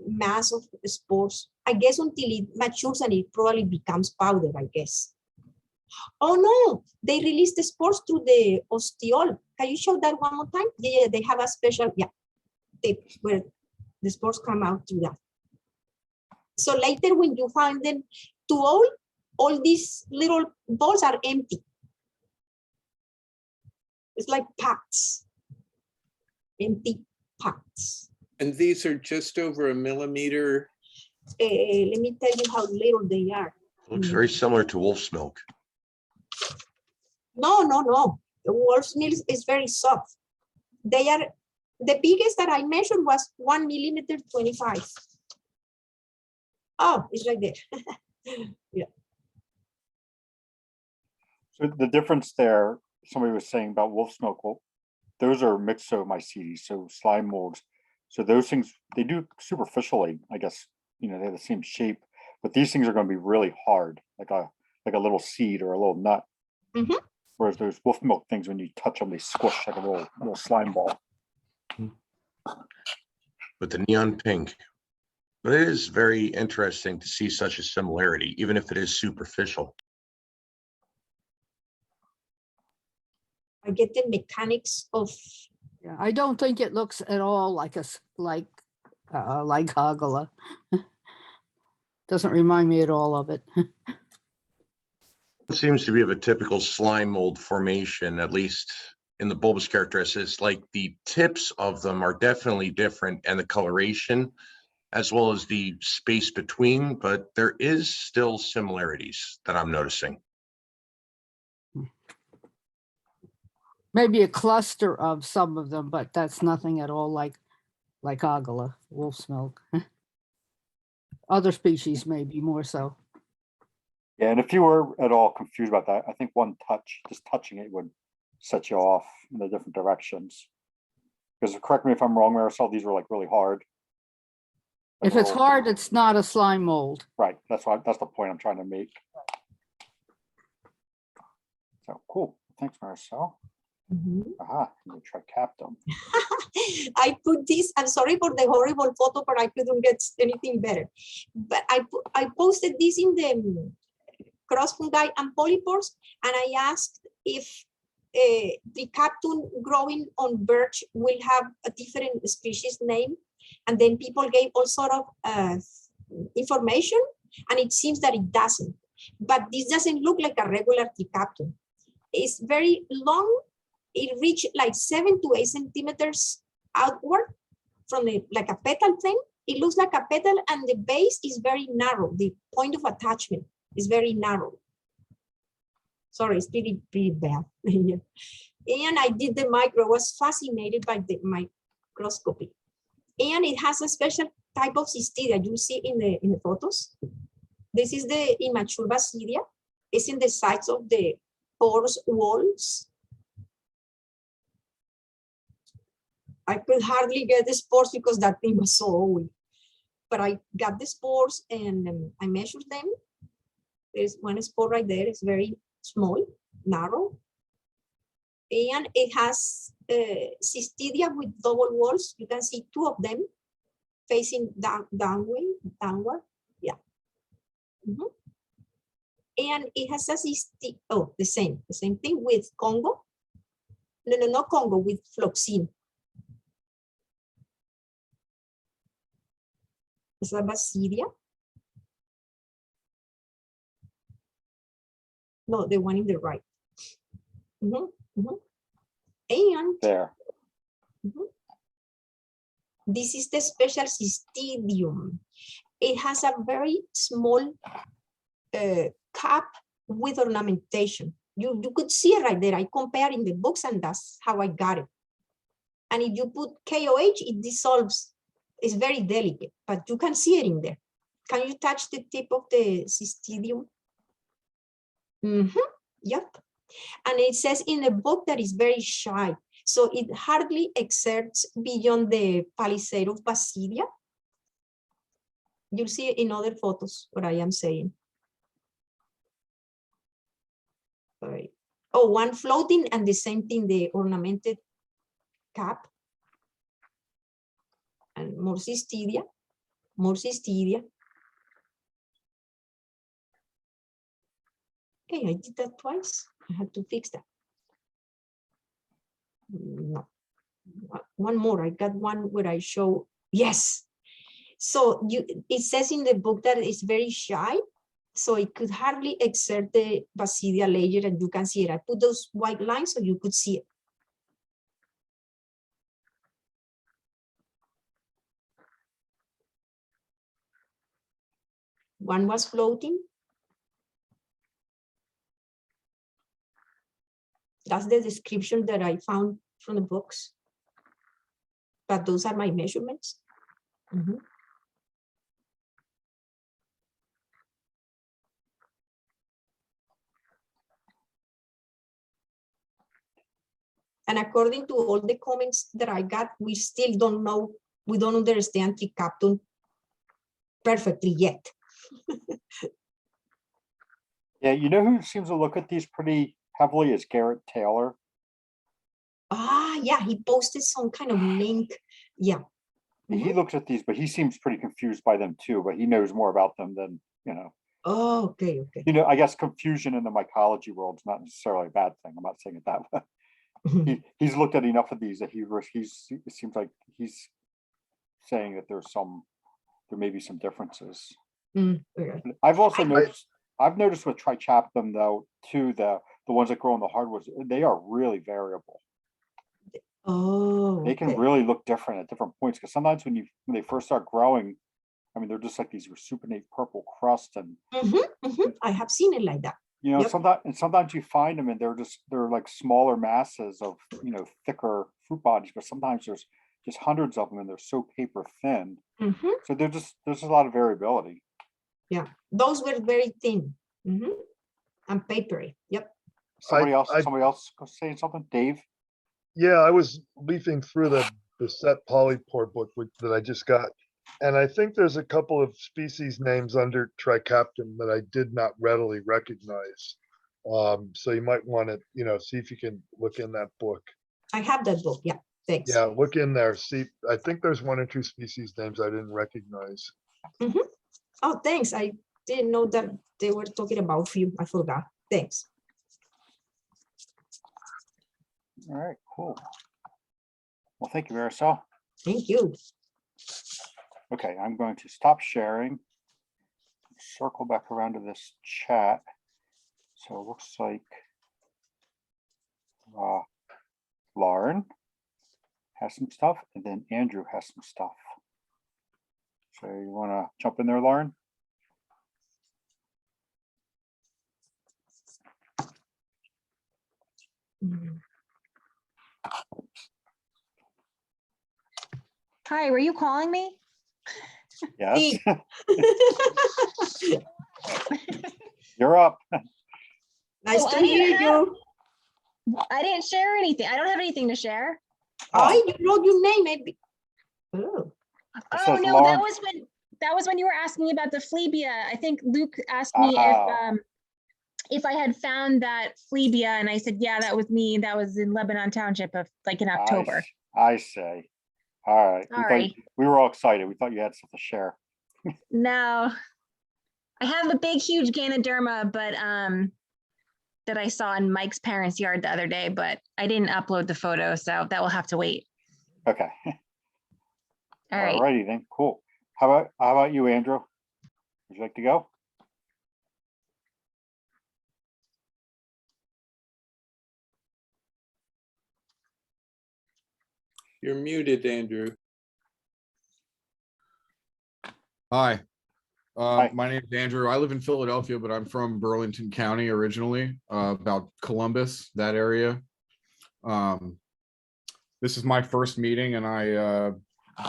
mass of spores, I guess, until it matures and it probably becomes powder, I guess. Oh no, they release the spores through the ostiole. Can you show that one more time? Yeah, they have a special, tip where the spores come out through that. So later when you find them too old, all these little balls are empty. It's like packs, empty packs. And these are just over 1 millimeter. Let me tell you how little they are. Looks very similar to wolf's milk. No. The wolf's milk is very soft. They are, the biggest that I measured was 1 millimeter 25. Oh, it's right there. Yeah. So the difference there, somebody was saying about wolf's milk, well, those are myxomycetes, so slime molds. So those things, they do superficially, I guess, they have the same shape, but these things are going to be really hard, like a little seed or a little nut. Whereas those wolf milk things, when you touch them, they squish like a little slime ball. But the neon pink. But it is very interesting to see such a similarity, even if it is superficial. I get the mechanics of. Yeah, I don't think it looks at all like like Hagala. Doesn't remind me at all of it. It seems to be of a typical slime mold formation, at least in the bulbous characteristics. Like the tips of them are definitely different, and the coloration, as well as the space between, but there is still similarities that I'm noticing. Maybe a cluster of some of them, but that's nothing at all like Agala, wolf's milk. Other species may be more so. Yeah, and if you were at all confused about that, I think one touch, just touching it would set you off in the different directions. Because correct me if I'm wrong, Marisol, these were like really hard. Like If it's little- hard, it's not a slime mold. Right, that's the point I'm trying to make. So cool, thanks Marisol. Mhm. Aha, you try them. I put this, I'm sorry for the horrible photo, but I couldn't get anything better. But I posted this in the cross fungi and polypores, and I asked if the cactus growing on birch will have a different species name. And then people gave all sort of information, and it seems that it doesn't. But this doesn't look like a regular tea cactus. It's very long. It reached like 7 to 8 centimeters outward from like a petal thing. It looks like a petal, and the base is very narrow. The point of attachment is very narrow. Sorry, it's pretty bad. Yeah. And I did the micro, was fascinated by the microscopy. And it has a special type of cystidia. You see in the photos. This is the immature basidia. It's in the sides of the pores walls. I could hardly get the spores because that thing was so old. But I got the spores and I measured them. There's one spore right there. It's very small, narrow. And it has cystidia with double walls. You can see 2 of them facing downward. Yeah. Mm-hmm. And it has a cystidia, the same thing with Congo. No, not Congo, with Floxine. It's a basidia. No, the one in the right. Mm-hmm. Mm-hmm. And There. mm-hmm. This is the special cystidium. It has a very small cap with ornamentation. You could see it right there. I compared in the books, and that's how I got it. And if you put KOH, it dissolves. It's very delicate, but you can see it in there. Can you touch the tip of the cystidium? Mm-hmm. Yep. And it says in the book that it's very shy. So it hardly exerts beyond the palisade of basidia. You'll see in other photos what I am saying. All right. Oh, one floating and the same thing, the ornamented cap. And more cystidia, more cystidia. Okay, I did that twice. I had to fix that. No. One more. I got one where I show, yes. So it says in the book that it's very shy. So it could hardly exert the basidia layer, and you can see it. I put those white lines so you could see it. One was floating. That's the description that I found from the books. But those are my measurements. Mm-hmm. And according to all the comments that I got, we still don't know, we don't understand Tricaptum perfectly yet. Yeah, you know who seems to look at these pretty heavily is Garrett Taylor. Ah, yeah, he posted some kind of link. Yeah. He looks at these, but he seems pretty confused by them too, but he knows more about them than, you know. Oh, okay, okay. You know, I guess confusion in the mycology world is not necessarily a bad thing. I'm not saying it that way. He's looked at enough of these that it seems like he's saying that there may be some differences. Okay. I've also I- noticed, I've noticed with trichaptum though, too, the ones that grow in the hardwoods, they are really variable. Oh, They can okay. really look different at different points, because sometimes when they first start growing, I mean, they're just like these supernatant purple crust, and I have seen it like that. you know, Yep. sometimes you find them and they're like smaller masses of, you know, thicker fruit bodies, but sometimes there's just hundreds of them and they're so paper thin. Mhm. So there's just a lot of variability. Yeah, those were very thin. And papery. Yep. Somebody else I- saying something? Dave? Yeah, I was leafing through the set polypore book that I just got. And I think there's a couple of species names under Tricaptum that I did not readily recognize. So you might want to, you know, see if you can look in that book. I have that book. Yeah. Thanks. Yeah, look in there. See, I think there's one or two species names I didn't recognize. Oh, thanks. I didn't know that they were talking about few. I forgot. Thanks. All right, cool. Well, thank you, Marisol. Thank you. Okay, I'm going to stop sharing. Circle back around to this chat. So it looks like Lauren has some stuff, and then Andrew has some stuff. So you want to jump in there, Lauren? Mm. Hi, were you calling me? Yes. You're up. Nice Oh, to I didn't meet you. I didn't share anything. I don't have anything to share. Oh, you wrote your name, maybe. Oh, Oh says no, Lauren. that was when you were asking about the phlebia. I think Luke asked me if I had found that phlebia, and I said, yeah, that was me. That was in Lebanon Township of like in October. I say. All right. Sorry. We were all excited. We thought you had something to share. No, I have a big, huge Ganoderma, but that I saw in Mike's parents' yard the other day, but I didn't upload the photo, so that will have to wait. Okay. All right. Righty then. Cool. How about you, Andrew? Would you like to go? You're muted, Andrew. Hi, Hi. my name is Andrew. I live in Philadelphia, but I'm from Burlington County originally, about Columbus, that area. This is my first meeting, and I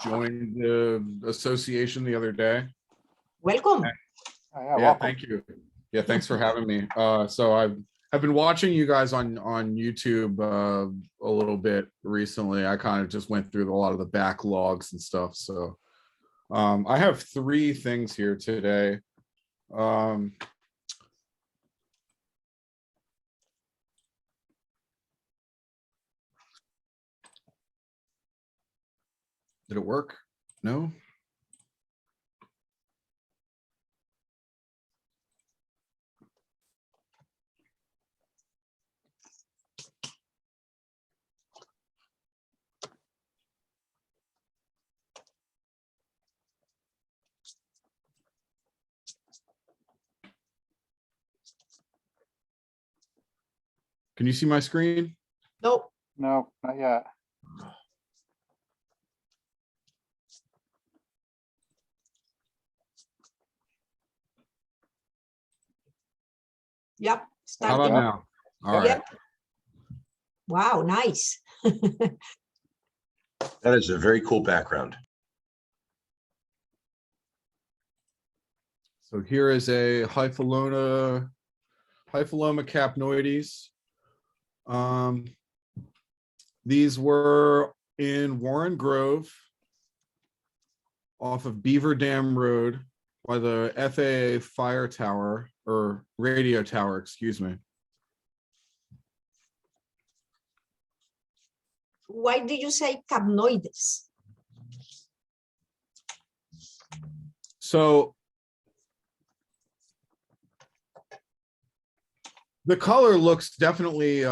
joined the association the other day. welcome. Yeah, Yeah, welcome. thank you. Yeah, thanks for having me. So I've been watching you guys on YouTube a little bit recently. I kind of just went through a lot of the backlogs and stuff. So I have 3 things here today. Did it work? No? Can you see my screen? No, No, not yet. yep. How Starting. about now? All right. Yep. Wow, nice. That is a very cool background. So here is a Hypholoma capnoides. These were in Warren Grove off of Beaver Dam Road by the FAA fire tower or radio tower, excuse me. Why did you say capnoides? So the color looks definitely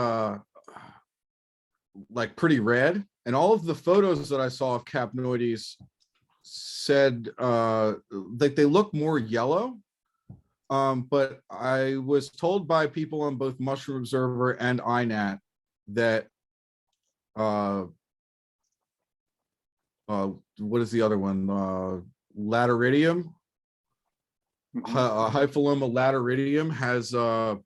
like pretty red, and all of the photos that I saw of capnoides said like they look more yellow. But I was told by people on both Mushroom Observer and INAT that what is the other one? Lateridium. Hypholoma lateridium has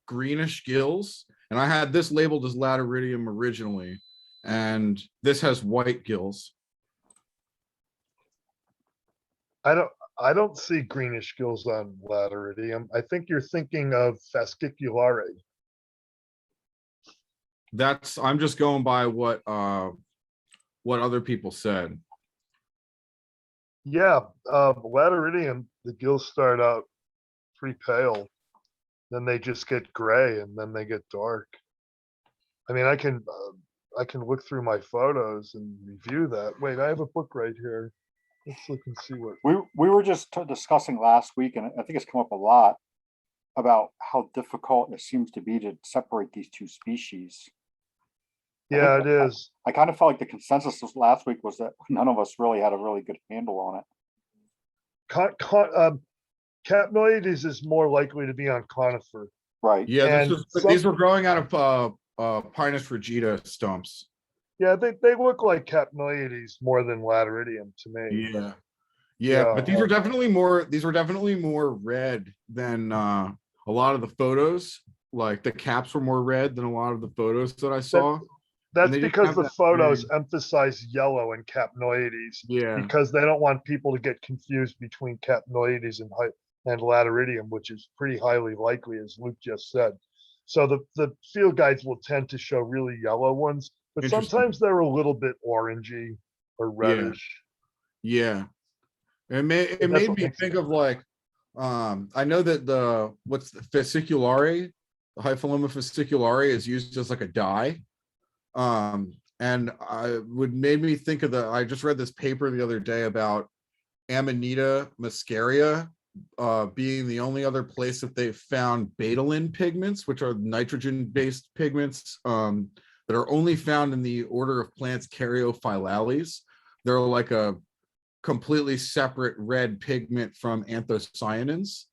greenish gills, and I had this labeled as lateridium originally, and this has white gills. I don't see greenish gills on Lateridium. I think you're thinking of Fasciculare. I'm just going by what other people said. Yeah, Lateridium, the gills start out pretty pale, then they just get gray, and then they get dark. I mean, I can look through my photos and review that. Wait, I have a book right here. Let's look and see what. We were just discussing last week, and I think it's come up a lot about how difficult it seems to be to separate these two species. Yeah, it is. I kind of felt like the consensus last week was that none of us really had a really good handle on it. Capnoides is more likely to be on conifer. Right. Yeah, these were growing out of Pinus frigida stumps. Yeah, they look like Capnoides more than Lateridium to me. Yeah, but these were definitely more red than a lot of the photos. Like the caps were more red than a lot of the photos that I saw. That's because the photos emphasize yellow and Capnoides. Yeah. Because they don't want people to get confused between Capnoides and Lateridium, which is pretty highly likely, as Luke just said. So the field guides will tend to show really yellow ones, but sometimes they're a little bit orangey or reddish. Yeah. It made me think of like, I know that the fasciculare, the Hypholoma fasciculare is used as like a dye. And made me think of I just read this paper the other day about Amanita muscaria being the only other place that they've found betalin pigments, which are nitrogen-based pigments that are only found in the order of plants Caryophyllales. They're like a completely separate red pigment from anthocyanins,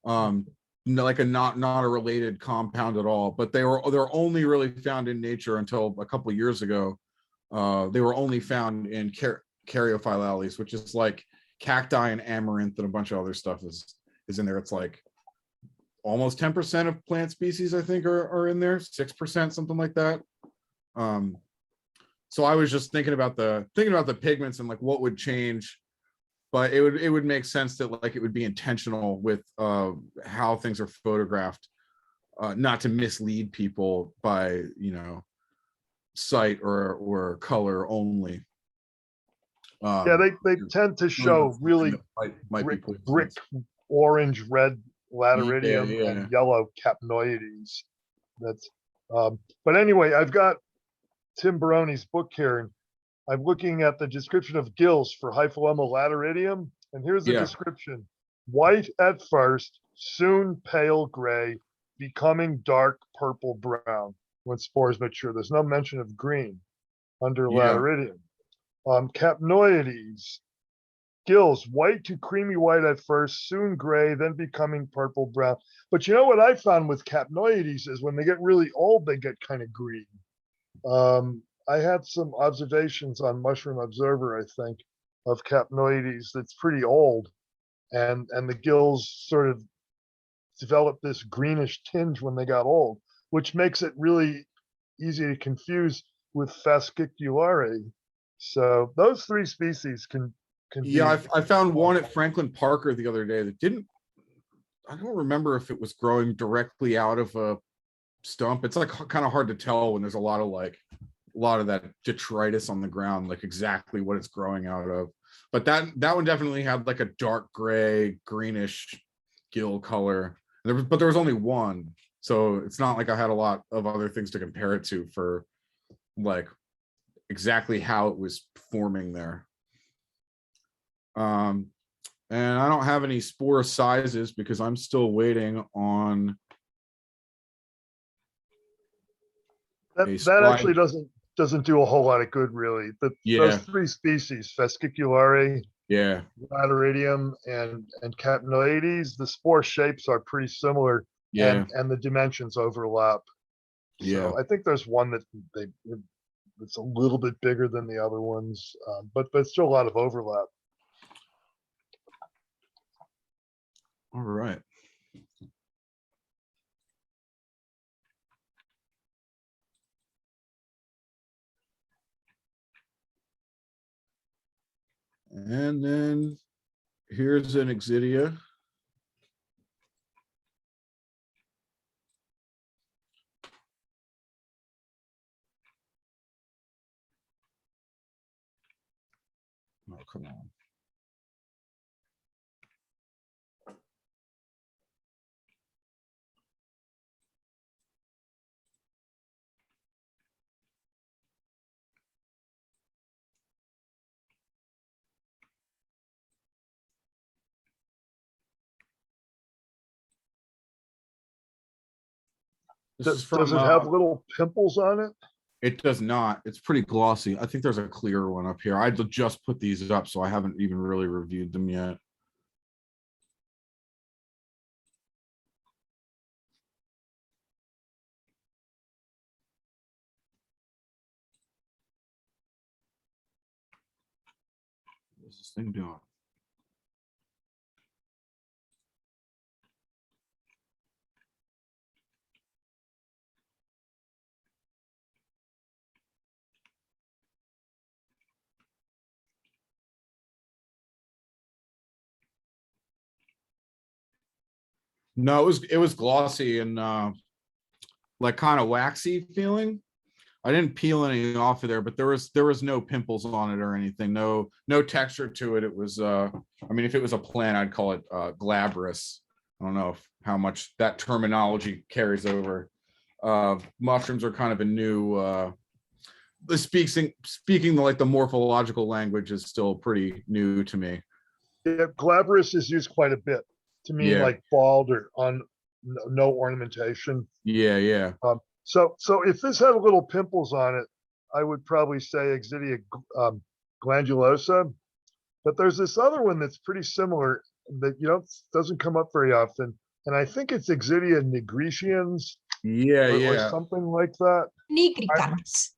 like a not a related compound at all. But they're only really found in nature until a couple of years ago. They were only found in Caryophyllales, which is like cacti and amaranth and a bunch of other stuff is in there. It's like almost 10% of plant species, I think, are in there, 6%, something like that. So I was just thinking about the pigments and like what would change, but it would make sense that like it would be intentional with how things are photographed, not to mislead people by sight or color only. Yeah, they tend to show really brick orange, red Lateridium and yellow Capnoides. That's but anyway, I've got Tim Baroni's book here, and I'm looking at the description of gills for Hypholoma lateridium, and here's the description: white at first, soon pale gray, becoming dark purple brown when spores mature. There's no mention of green under lateridium. Capnoides, gills white to creamy white at first, soon gray, then becoming purple brown. But you know what I found with Capnoides is when they get really old, they get kind of green. I had some observations on Mushroom Observer, I think, of Capnoides that's pretty old, and the gills sort of developed this greenish tinge when they got old, which makes it really easy to confuse with Fasciculare. So those three species can yeah, I found one at Franklin Parker the other day that didn't, I don't remember if it was growing directly out of a stump. It's like kind of hard to tell when there's a lot of that detritus on the ground, like exactly what it's growing out of. But that one definitely had like a dark gray, greenish gill color. But there was only one, so it's not like I had a lot of other things to compare it to for like exactly how it was forming there. And I don't have any spore sizes because I'm still waiting on that actually doesn't doesn't do a whole lot of good, really. Yeah. Those three species, Fasciculare, Yeah. Lateridium, and Catenoides, the spore shapes are pretty similar, Yeah. and the dimensions overlap. Yeah. So I think there's one that it's a little bit bigger than the other ones, but still a lot of overlap. All right. And then here's an Exidia. Oh, come on. This is from, Does it have little pimples on it? it does not. It's pretty glossy. I think there's a clearer one up here. I just put these up, so I haven't even really reviewed them yet. What's this thing doing? No, it was glossy and like kind of waxy feeling. I didn't peel anything off of there, but there was no pimples on it or anything. No texture to it. It was I mean, if it was a plant, I'd call it glabrous. I don't know how much that terminology carries over. Mushrooms are kind of a new speaking like the morphological language is still pretty new to me. Yeah, glabrous is used quite a bit to mean Yeah. like bald or on no ornamentation. Yeah. So if this had little pimples on it, I would probably say Exidia glandulosa. But there's this other one that's pretty similar that doesn't come up very often, and I think it's Exidia nigricans. Or something like that. Nigricans.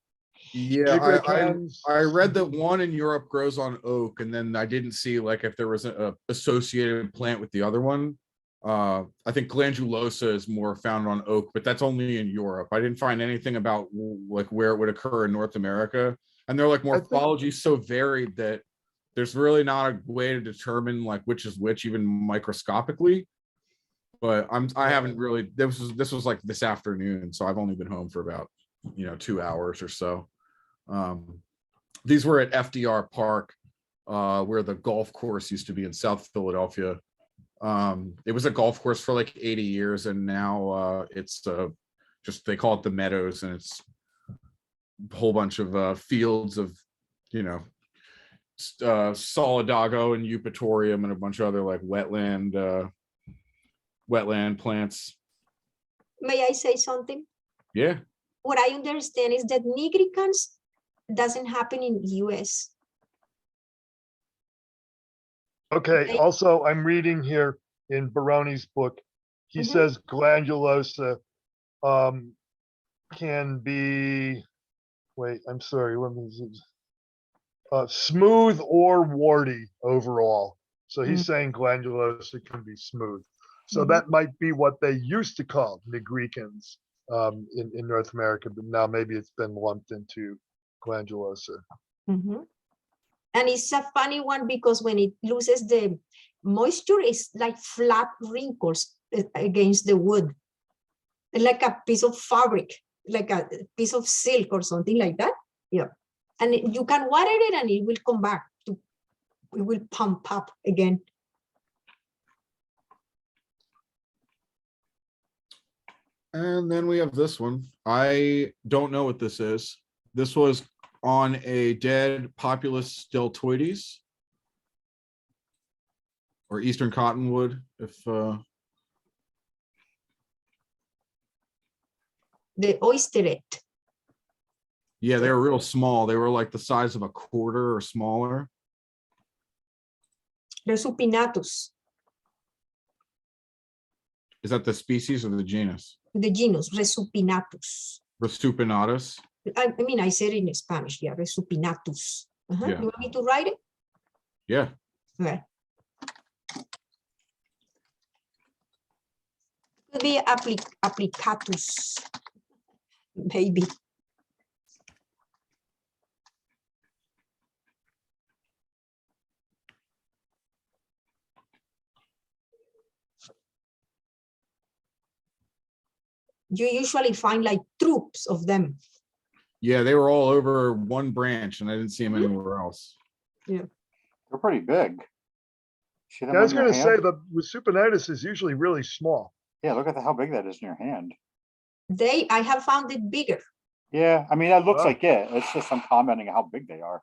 Yeah, Nigricans. I read that one in Europe grows on oak, and then I didn't see like if there was a associated plant with the other one. I think glandulosa is more found on oak, but that's only in Europe. I didn't find anything about like where it would occur in North America, and they're like morphology so varied that there's really not a way to determine like which is which, even microscopically. But I haven't really. This was like this afternoon, so I've only been home for about 2 hours or so. These were at FDR Park, where the golf course used to be in South Philadelphia. It was a golf course for like 80 years, and now it's just they call it the Meadows, and it's a whole bunch of fields of Solidago and Eupatorium and a bunch of other like wetland plants. May I say something? Yeah. What I understand is that nigricans doesn't happen in US. Okay, also I'm reading here in Baroni's book, he says glandulosa can be, wait, I'm sorry, let me smooth or warty overall. So he's saying glandulosa can be smooth. So that might be what they used to call nigricans in North America, but now maybe it's been lumped into glandulosa. And it's a funny one because when it loses the moisture, it's like flat wrinkles against the wood, like a piece of fabric, like a piece of silk or something like that. Yeah, and you can water it and it will come back to, it will pump up again. And then we have this one. I don't know what this is. This was on a dead Populus deltoides or Eastern cottonwood. If the oysteret. Yeah, they were real small. They were like the size of a quarter or smaller. Resupinatus, Is that the species or the genus? the genus Resupinatus. Resupinatus. I mean, I said it in Spanish, yeah, Resupinatus. Yeah. You want me to write it? Yeah. Okay. Could be applicatus, maybe. You usually find like troops of them. Yeah, they were all over one branch and I didn't see them anywhere else. They're pretty big. See them Yeah, I was on your gonna say hand? the Resupinatus is usually really small. Yeah, look at how big that is in your hand. I have found it bigger. Yeah, I mean, that looks Wow. like it. It's just I'm commenting how big they are.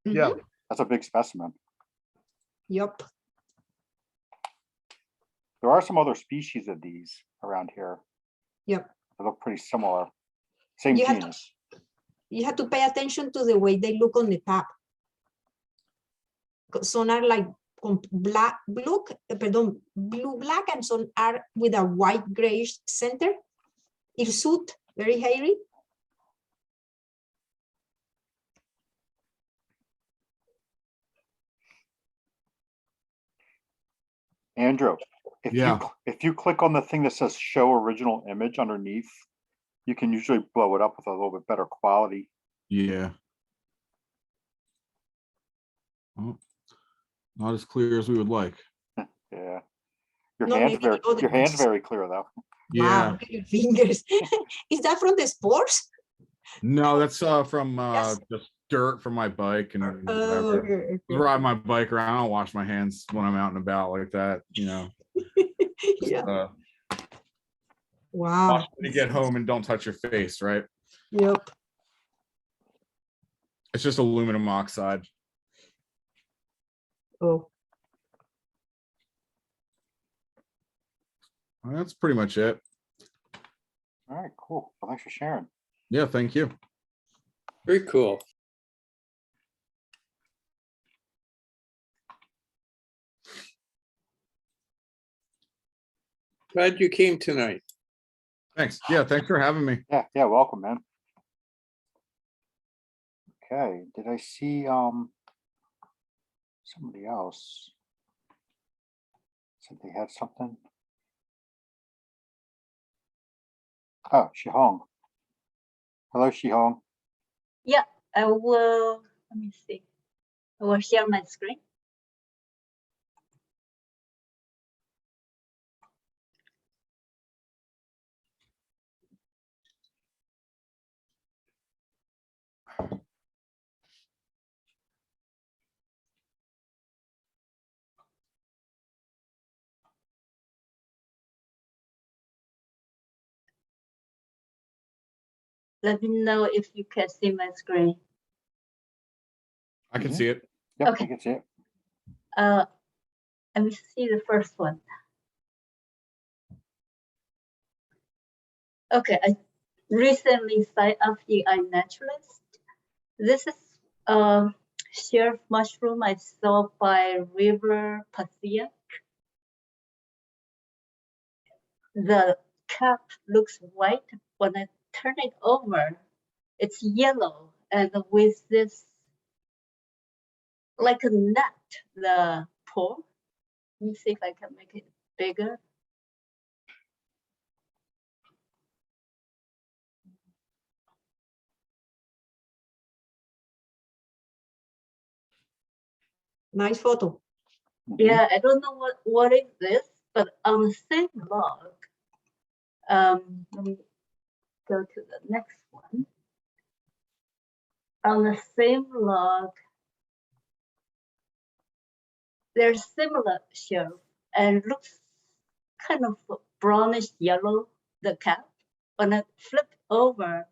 Yeah. Mhm. That's a big specimen. Yup. There are some other species of these around here. Yep. They look pretty similar. Same You have to- genus. You have to pay attention to the way they look on the top. Some are like blue, black, and some are with a white grayish center. Hirsute, very hairy. Andrew, Yeah. if you click on the thing that says show original image underneath, you can usually blow it up with a little bit better quality. Yeah. Well, not as clear as we would like. Yeah. Your No, hand's maybe the other ones. very clear though. Yeah. Wow, look at your fingers. Is that from the spores? No, that's from Yes. just dirt from my bike and Oh, whatever. okay, I ride my bike around. I don't wash my hands when I'm out and about like that, you know. Yeah. Uh, Wow. wash when you get home and don't touch your face, right? Yep. It's just aluminum oxide. Oh, Well, that's pretty much it. All right, cool. Well, thanks for sharing. Yeah, thank you. Very cool. Glad you came tonight. Thanks. Yeah, thanks for having me. Yeah, welcome, man. Okay, did I see somebody else? Said they had something. Oh, Shihong. Hello, Shihong. Yeah, I will, let me see. I will share my screen. Let me know if you can see my screen. I can see it. Yep, Okay. I can see it. Let me see the first one. Okay, I recently signed up the iNaturalist. This is a share mushroom I saw by River Pathia. The cap looks white. When I turn it over, it's yellow, and with this like a nut, the pore. Let me see if I can make it bigger. nice photo. Yeah, I don't know what is this, but on the same log, let me go to the next one. On the same log, there's similar shell and looks kind of brownish yellow, the cap. When I flip over,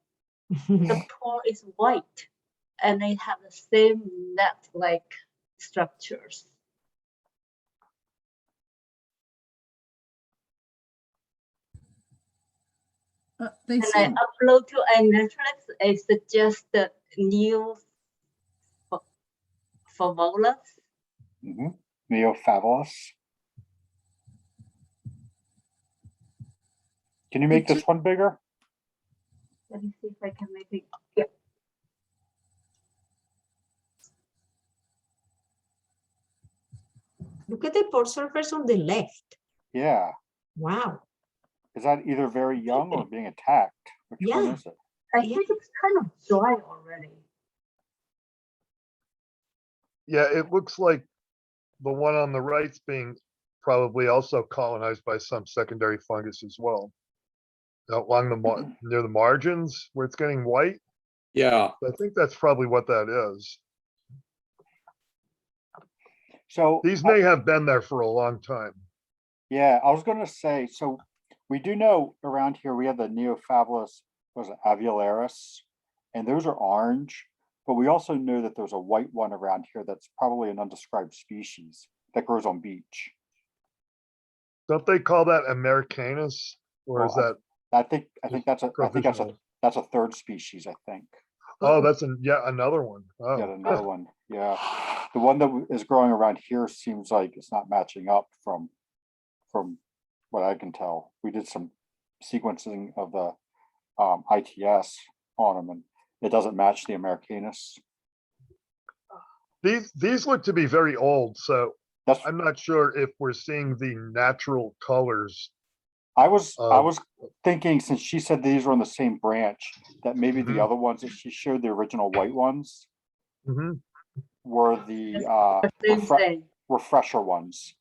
the pore is white and they have the same net-like structures. They And I seem, upload to Netflix. I suggest the new formulas. Neophavelus. Can you make this one bigger? Let me see if I can make it. Yeah. Look at the pore surface on the left. Yeah. Wow. Is that either very young or being attacked? Which one Yeah. is it? I think it's kind of dry already. Yeah, it looks like the one on the right's being probably also colonized by some secondary fungus as well. Along the near the margins where it's getting white. Yeah, I think that's probably what that is. So These may have been there for a long time. yeah, I was going to say, so we do know around here we have the Neophavelus, was it avularis, and those are orange, but we also know that there's a white one around here that's probably an undescribed species that grows on beach. Don't they call that Americanus? Or is Well, that? I think that's provisional? that's a third species, I think. Oh, that's yet another one. Oh. Yet another one. Yeah. The one that is growing around here seems like it's not matching up from what I can tell. We did some sequencing of the ITS on them, and it doesn't match the Americanus. These look to be very old, so That's I'm not sure if we're seeing the natural colors. I was thinking, since she said these were on the same branch, that maybe the Mhm. other ones that she showed, the original white ones, Mhm. were the Same thing. were fresher ones.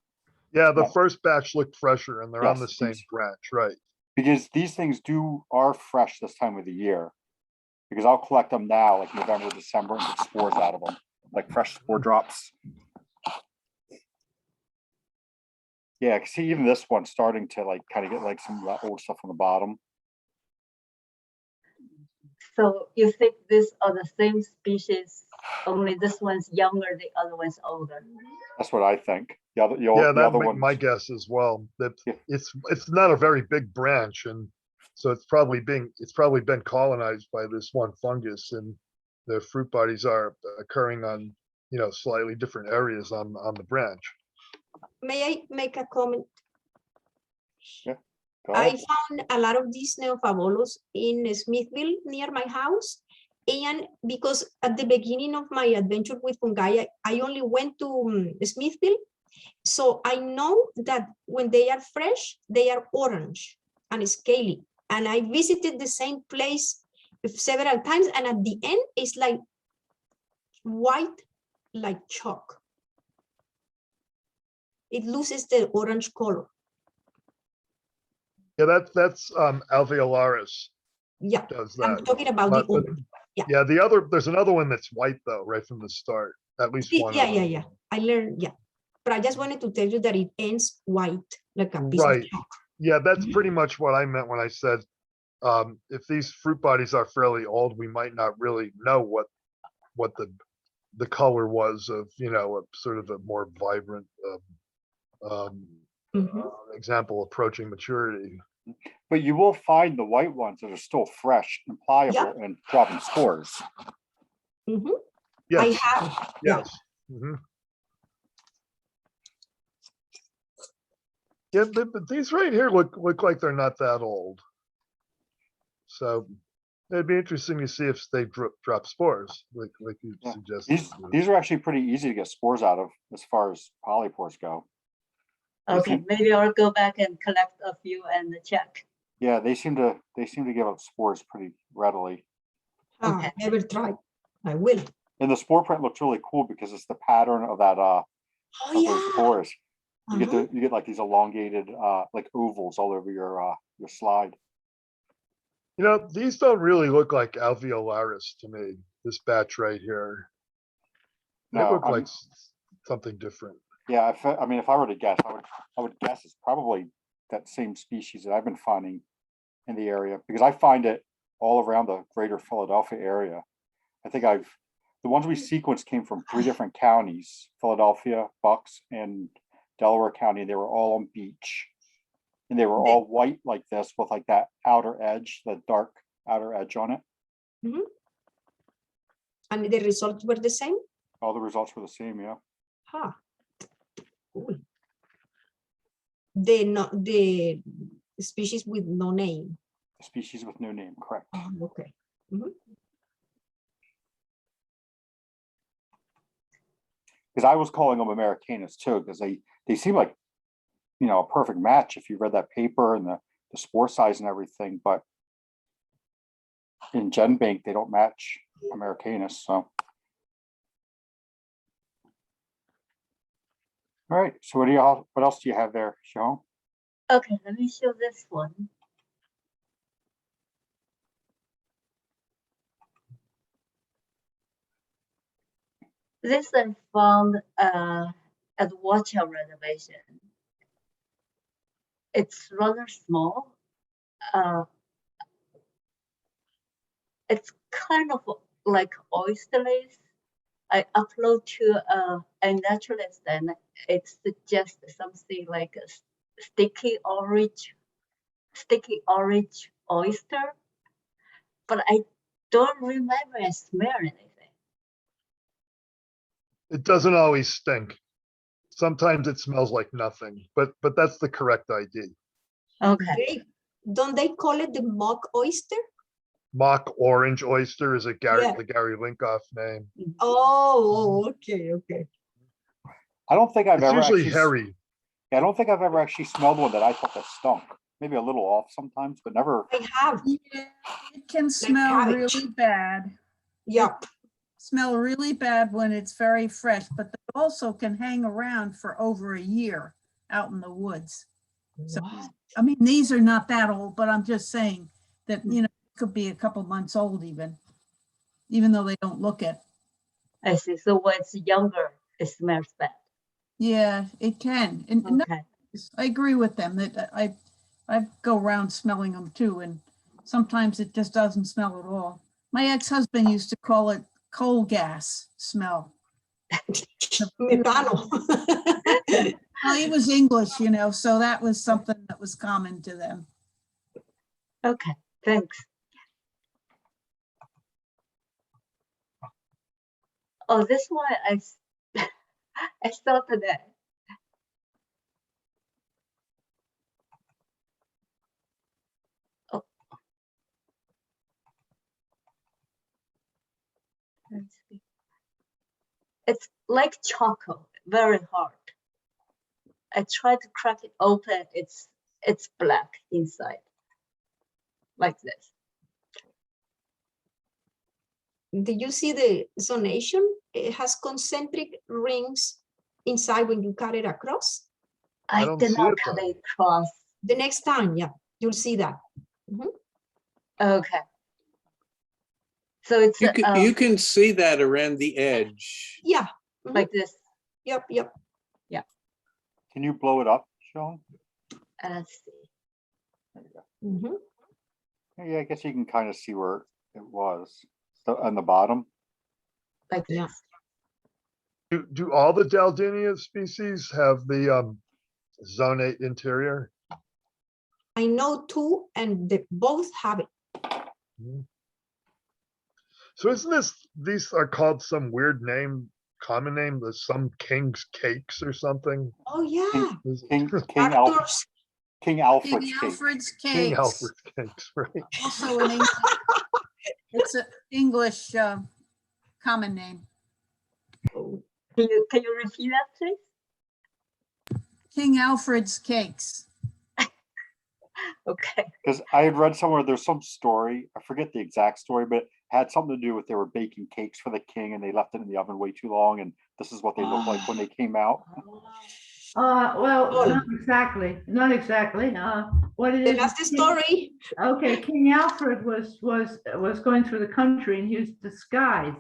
Yeah, the Yeah. first batch looked fresher and they're on the Yes, same these- branch, right? Because these things are fresh this time of the year. Because I'll collect them now, like November, December, and get spores out of them, like fresh spore drops. Yeah, see, even this one's starting to like kind of get like some of that old stuff on the bottom. So you think these are the same species, only this one's younger, the other one's older. That's what I think. Yeah, The that other make ones, my guess as well. That Yeah. it's not a very big branch, and so it's probably been colonized by this one fungus, and the fruit bodies are occurring on slightly different areas on the branch. May I make a comment? go I ahead. found a lot of these neophavolus in Smithville near my house. And because at the beginning of my adventure with fungi, I only went to Smithville. So I know that when they are fresh, they are orange and scaly. And I visited the same place several times. And at the end, it's like white, like chalk. It loses the orange color. Yeah, that's alveolaris Yeah, does I'm that. talking about But the orange. Yeah. Yeah, there's another one that's white though, right from the start. At least one. Yeah, of them. yeah. I learned, yeah. But I just wanted to tell you that it ends white, like a piece Right. of chalk. Yeah, that's pretty much what I meant when I said if these fruit bodies are fairly old, we might not really know what the color was of a sort of a more vibrant example approaching maturity. But you will find the white ones that are still fresh and pliable and dropping spores. I Yes. have. Yeah. Yes. Mhm. Yeah, but these right here look like they're not that old. So it'd be interesting to see if they drop spores, like you Yeah. suggested. These are actually pretty easy to get spores out of as far as polypores go. Okay, maybe I'll go back and collect a few and check. Yeah, they seem to give up spores pretty readily. Okay. Never tried. I will. And the spore print looks really cool because it's the pattern of that of those spores. You get like these elongated like ovals all over your slide. These don't really look like alveolaris to me. This batch right here. They No, look like something different. Yeah, if I were to guess, I would guess it's probably that same species that I've been finding in the area, because I find it all around the greater Philadelphia area. I think the ones we sequenced came from 3 different counties: Philadelphia, Bucks, and Delaware County. They were all on beach. And they were all white like this with like that outer edge, the dark outer edge on it. And the results were the same? All the results were the same, yeah. Huh. Cool. The species with no name. Species with no name, correct. Oh, okay. Because I was calling them Americanus too, because they seem like, you know, a perfect match if you read that paper and the spore size and everything, but in GenBank they don't match Americanus. So, all right. So what else do you have there, Sean? Okay, let me show this one. This I found at Watchtower renovation. It's rather small. It's kind of like oyster lace. I upload to a naturalist and it suggests something like a sticky orange oyster, but I don't remember I smell anything. It doesn't always stink. Sometimes it smells like nothing, but that's the correct ID. Okay. Don't they call it the mock oyster? Mock orange oyster is the Yeah. Gary Linkoff name. Oh, okay. I don't think I've It's ever usually actually, hairy. yeah, I don't think I've ever actually smelled one that I thought that stunk. Maybe a little off sometimes, but never. I have. Yeah, it can smell cabbage. really bad. Yeah. Smell really bad when it's very fresh, but they also can hang around for over a year out in the woods. So, I mean, these are not that old, but I'm just saying that, you know, it could be a couple months old even though they don't look it. I see. So when it's younger, it smells bad. Yeah, it can. And Okay. I agree with them that I go around smelling them too, and sometimes it just doesn't smell at all. My ex-husband used to call it coal gas smell. Metano. Well, he was English, you know, so that was something that was common to them. Okay, thanks. Oh, this one I saw today. Oh. Let's see. It's like chocolate, very hard. I tried to crack it open. It's black inside, like this. Did you see the zonation? It has concentric rings inside when you cut it across. I I don't did see not it, cut though. it across. The next time, yeah, you'll see that. Okay. So it's You can see that around the edge. Yeah. like this. Yep. Can you blow it up, Sean? Let's see. Yeah, I guess you can kind of see where it was. So on the bottom. Like this. Yeah. Do all the Daldinia species have the zonate interior? I know two, and they both have it. So isn't these are called some weird name, common name, the some king's cakes or something? Oh yeah. King Actors. King Alfred's King cake. Alfred's King cakes. Alfred's cakes, right? Also an English, it's an English common name. Can you repeat that, please? King Alfred's cakes. Okay. Because I had read somewhere there's some story, I forget the exact story, but it had something to do with they were baking cakes for the king and they left it in the oven way too long, and this is what they look like when they came out. Well, not exactly. What it is. That's the story. Okay, King Alfred was going through the country and he was disguised,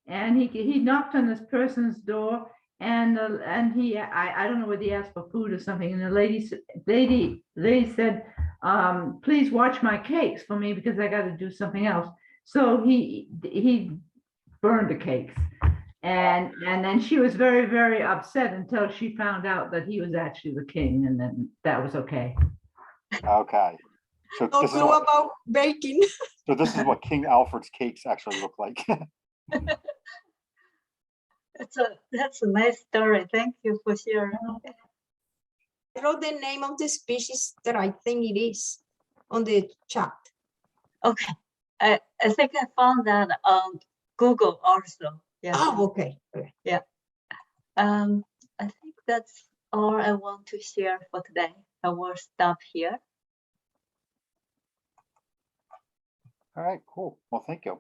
and he knocked on this person's door, and I don't know whether he asked for food or something, and the lady said, please watch my cakes for me because I got to do something else. So he burned the cakes, and then she was very, very upset until she found out that he was actually the king, and then that was okay. Okay. So No this is clue what, about baking. so this is what King Alfred's cakes actually look like. That's a nice story. Thank you for sharing. I wrote the name of the species that I think it is on the chat. Okay. I think I found that on Google also. Yeah. Oh, okay. Yeah. I think that's all I want to share for today. I will stop here. All right, cool. Well, thank you.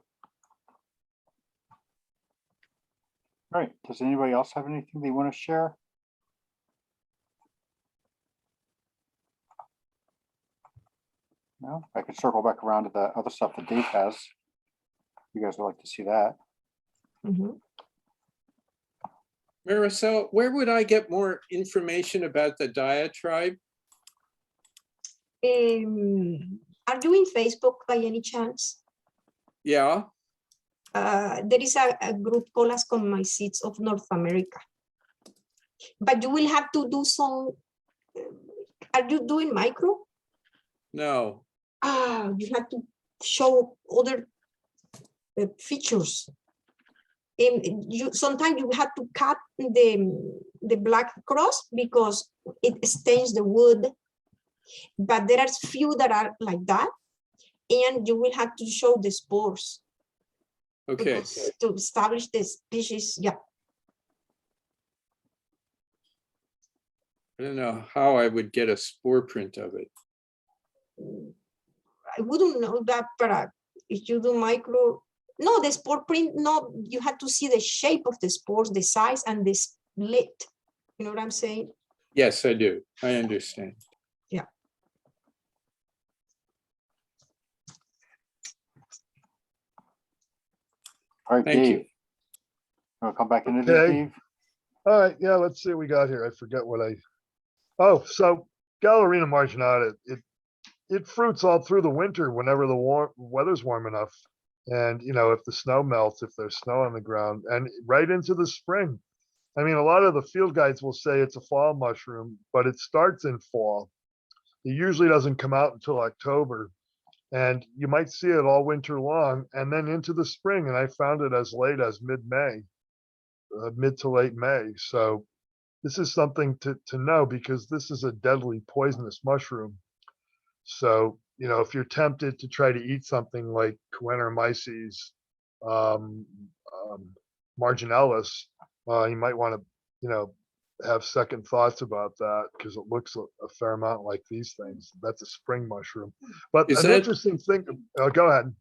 All right, does anybody else have anything they want to share? No, I could circle back around to the other stuff that Dave has. You guys would like to see that. Maricel, where would I get more information about the diatribe? Are you in Facebook by any chance? Yeah. There is a group called Ascomycetes of North America. But you will have to do some, are you doing micro? No. You have to show other features. Sometimes you have to cut the black cross because it stains the wood. But there are few that are like that, and you will have to show the spores. Okay. To establish the species, yeah. I don't know how I would get a spore print of it. I wouldn't know that, but if you do micro, no, the spore print, no, you have to see the shape of the spores, the size and the split. You know what I'm saying? Yes, I do. I understand. Yeah. All right, Thank Dave. you. Want to come back into this, Okay. Dave? All right, yeah, let's see what we got here. I forget what oh, so Gallerina marginata, it fruits all through the winter whenever the weather's warm enough. And, you know, if the snow melts, if there's snow on the ground, and right into the spring. I mean, a lot of the field guides will say it's a fall mushroom, but it starts in fall. It usually doesn't come out until October. And you might see it all winter long and then into the spring. And I found it as late as mid-May, mid to late May. So this is something to know because this is a deadly poisonous mushroom. So, you know, if you're tempted to try to eat something like Cuantomyces marginalis, you might want to, you know, have second thoughts about that because it looks a fair amount like these things. That's a spring mushroom. But Is an that- interesting thing, go ahead.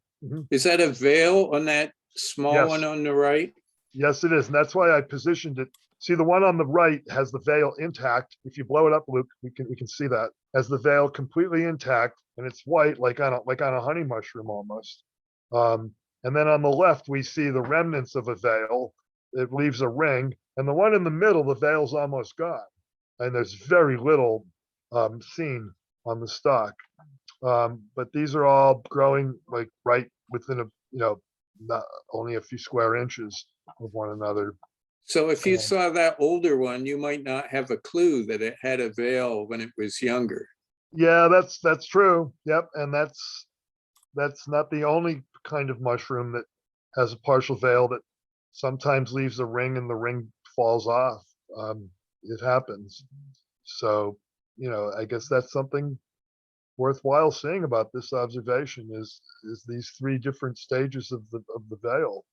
Is that a veil on that small Yes. one on the right? Yes, it is. And that's why I positioned it. See, the one on the right has the veil intact. If you blow it up, Luke, we can see that has the veil completely intact, and it's white like on a honey mushroom almost. And then on the left, we see the remnants of a veil. It leaves a ring, and the one in the middle, the veil's almost gone, and there's very little seen on the stalk. But these are all growing like right within not only a few square inches of one another. So if you saw that older one, you might not have a clue that it had a veil when it was younger. Yeah, that's true. Yep, and that's not the only kind of mushroom that has a partial veil that sometimes leaves a ring and the ring falls off. It happens. So, you know, I guess that's something worthwhile saying about this observation is these three different stages of the veil.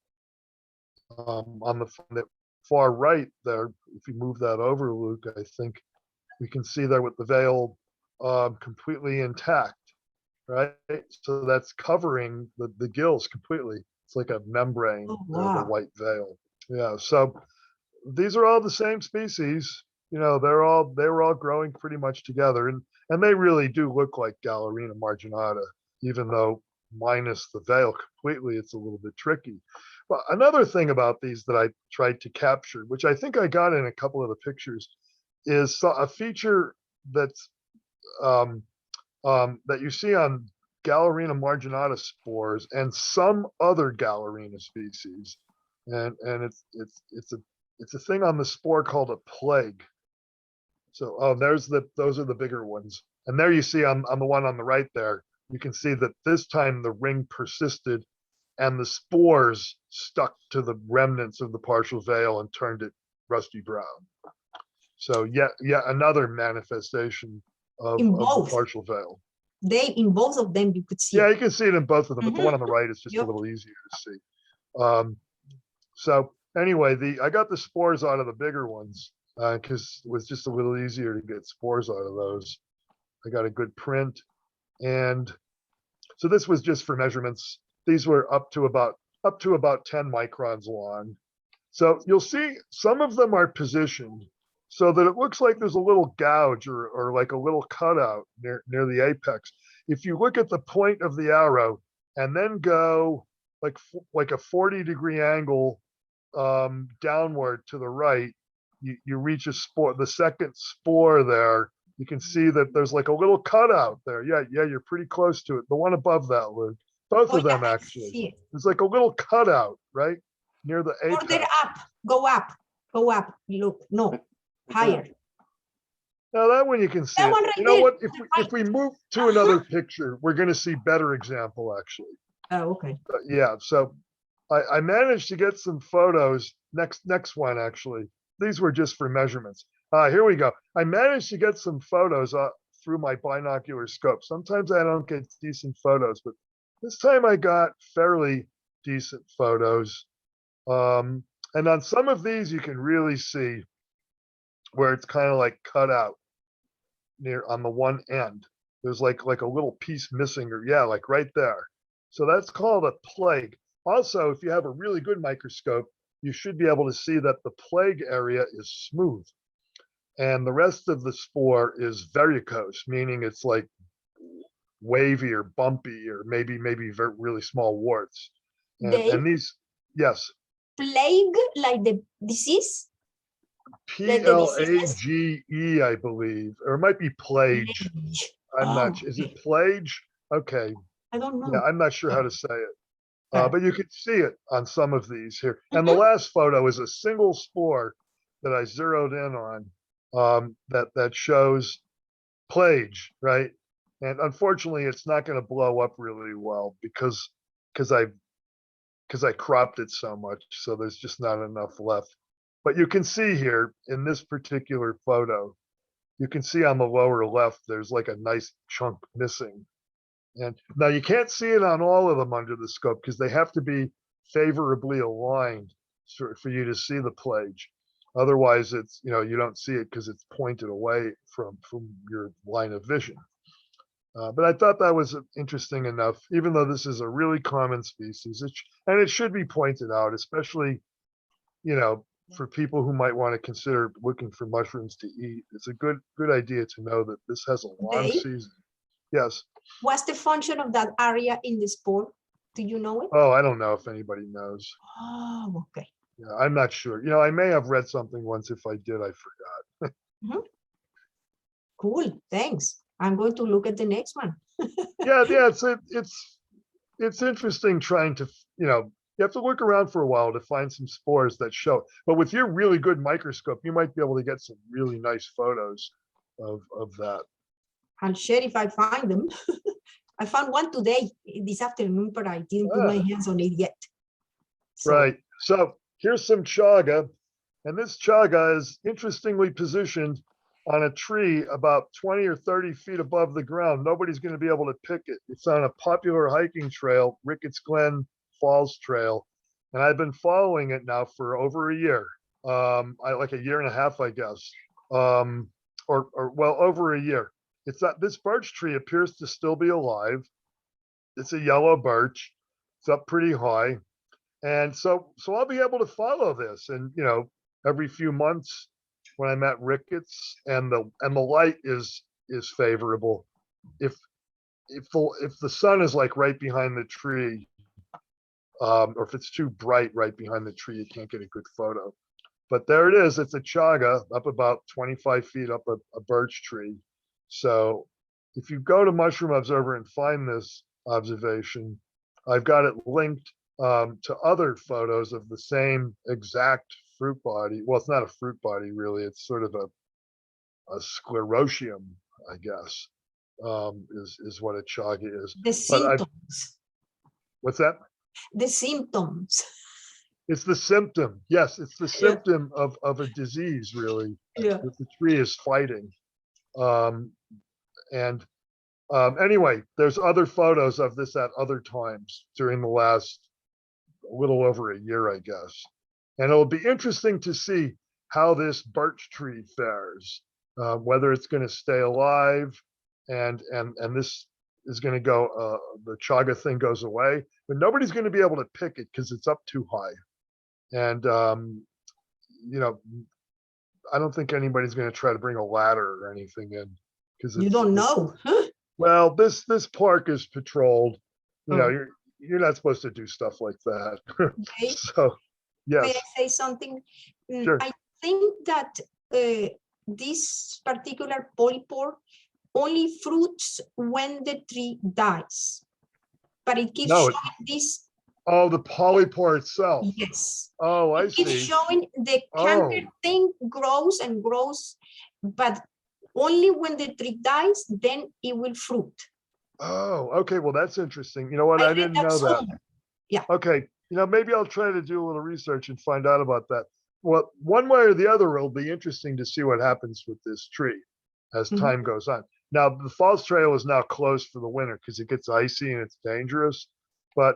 On the far right there, if you move that over, Luke, I think we can see there with the veil completely intact, right? So that's covering the gills completely. It's like a membrane, the white veil. Yeah, so these are all the same species. You know, they were all growing pretty much together, and they really do look like Gallerina marginata, even though minus the veil completely, it's a little bit tricky. But another thing about these that I tried to capture, which I think I got in a couple of the pictures, is a feature that's that you see on Gallerina marginata spores and some other Gallerina species, and it's a thing on the spore called a plague. So, oh, those are the bigger ones. And there you see on the one on the right there, you can see that this time the ring persisted and the spores stuck to the remnants of the partial veil and turned it rusty brown. So yet another manifestation of In the both. partial veil. In both of them, you could see. Yeah, you can see it in both of them, but the one on the Mhm. right is just a Yep. little easier to see. So anyway, I got the spores out of the bigger ones because it was just a little easier to get spores out of those. I got a good print. And so this was just for measurements. These were up to about 10 microns long. So you'll see some of them are positioned so that it looks like there's a little gouge or like a little cutout near the apex. If you look at the point of the arrow and then go like a 40-degree angle downward to the right, you reach a spore, the second spore there. You can see that there's like a little cutout there. Yeah, you're pretty close to it. The one above that, Luke. Both Oh, of them yeah, I actually. see it. There's like a little cutout, right? Near the Further apex. up, go up. Look, no, higher. Now that one you can see That it. one right You know there, what? to the If we move to another picture, we're going to see better example actually. Oh, okay. Yeah, so I managed to get some photos. Next one actually. These were just for measurements. Here we go. I managed to get some photos through my binocular scope. Sometimes I don't get decent photos, but this time I got fairly decent photos. And on some of these, you can really see where it's kind of like cut out near on the one end. There's like a little piece missing, or yeah, like right there. So that's called a plague. Also, if you have a really good microscope, you should be able to see that the plague area is smooth. And the rest of the spore is varicose, meaning it's like wavy or bumpy, or maybe very, really small warts. And these, yes. Plague, like the disease? Plage, I believe, or it might be plage. I'm not sure. Is it plage? Okay. I don't know. Yeah, I'm not sure how to say it. But you can see it on some of these here. And the last photo is a single spore that I zeroed in on that shows plage, right? And unfortunately, it's not going to blow up really well because I cropped it so much. So there's just not enough left. But you can see here in this particular photo, you can see on the lower left, there's like a nice chunk missing. And now you can't see it on all of them under the scope because they have to be favorably aligned for you to see the plage. Otherwise, it's, you don't see it because it's pointed away from your line of vision. But I thought that was interesting enough, even though this is a really common species, and it should be pointed out, especially, for people who might want to consider looking for mushrooms to eat. It's a good idea to know that this has a long season. Yes. What's the function of that area in the spore? Do you know it? Oh, I don't know if anybody knows. Oh, okay. Yeah, I'm not sure. I may have read something once. If I did, I forgot. Cool. Thanks. I'm going to look at the next one. Yeah. It's interesting trying to, you have to look around for a while to find some spores that show. But with your really good microscope, you might be able to get some really nice photos of that. I'll share if I find them. I found one today, this afternoon, but I didn't put my hands on it yet. So, right. So here's some chaga. And this chaga is interestingly positioned on a tree about 20 or 30 feet above the ground. Nobody's going to be able to pick it. It's on a popular hiking trail, Ricketts Glen Falls Trail. And I've been following it now for over a year. Like a year and a half, I guess. Or well, over a year. It's that this birch tree appears to still be alive. It's a yellow birch. It's up pretty high. And so I'll be able to follow this. And, every few months when I'm at Ricketts and the light is favorable. If the sun is like right behind the tree, or if it's too bright right behind the tree, you can't get a good photo. But there it is. It's a chaga up about 25 feet up a birch tree. So if you go to Mushroom Observer and find this observation, I've got it linked to other photos of the same exact fruit body. Well, it's not a fruit body really. It's sort of sclerotium, I guess, is what a chaga is. The symptoms. What's that? The symptoms. It's the symptom. Yes, it's the symptom of a disease, really, Yeah. that the tree is fighting. Anyway, there's other photos of this at other times during the last a little over a year, I guess. And it'll be interesting to see how this birch tree fares, whether it's going to stay alive, and this is going to go. The chaga thing goes away, but nobody's going to be able to pick it because it's up too high. And you know, I don't think anybody's going to try to bring a ladder or anything in because You don't know. Well, this park is patrolled. You know, you're not supposed to do stuff like that. Okay. So, yes. May I say something? Sure. I think that this particular polypore only fruits when the tree dies, but it keeps No, showing this. Oh, the polypore itself. Yes. Oh, I It keeps see. showing the canker thing grows and grows, but only when the tree dies, then it will fruit. Oh, okay. Well, that's interesting. You know what? I read didn't that know that. somewhere. Yeah. Okay. You know, maybe I'll try to do a little research and find out about that. Well, one way or the other, it'll be interesting to see what happens with this tree as time goes on. Now, the Falls Trail is now closed for the winter because it gets icy and it's dangerous. But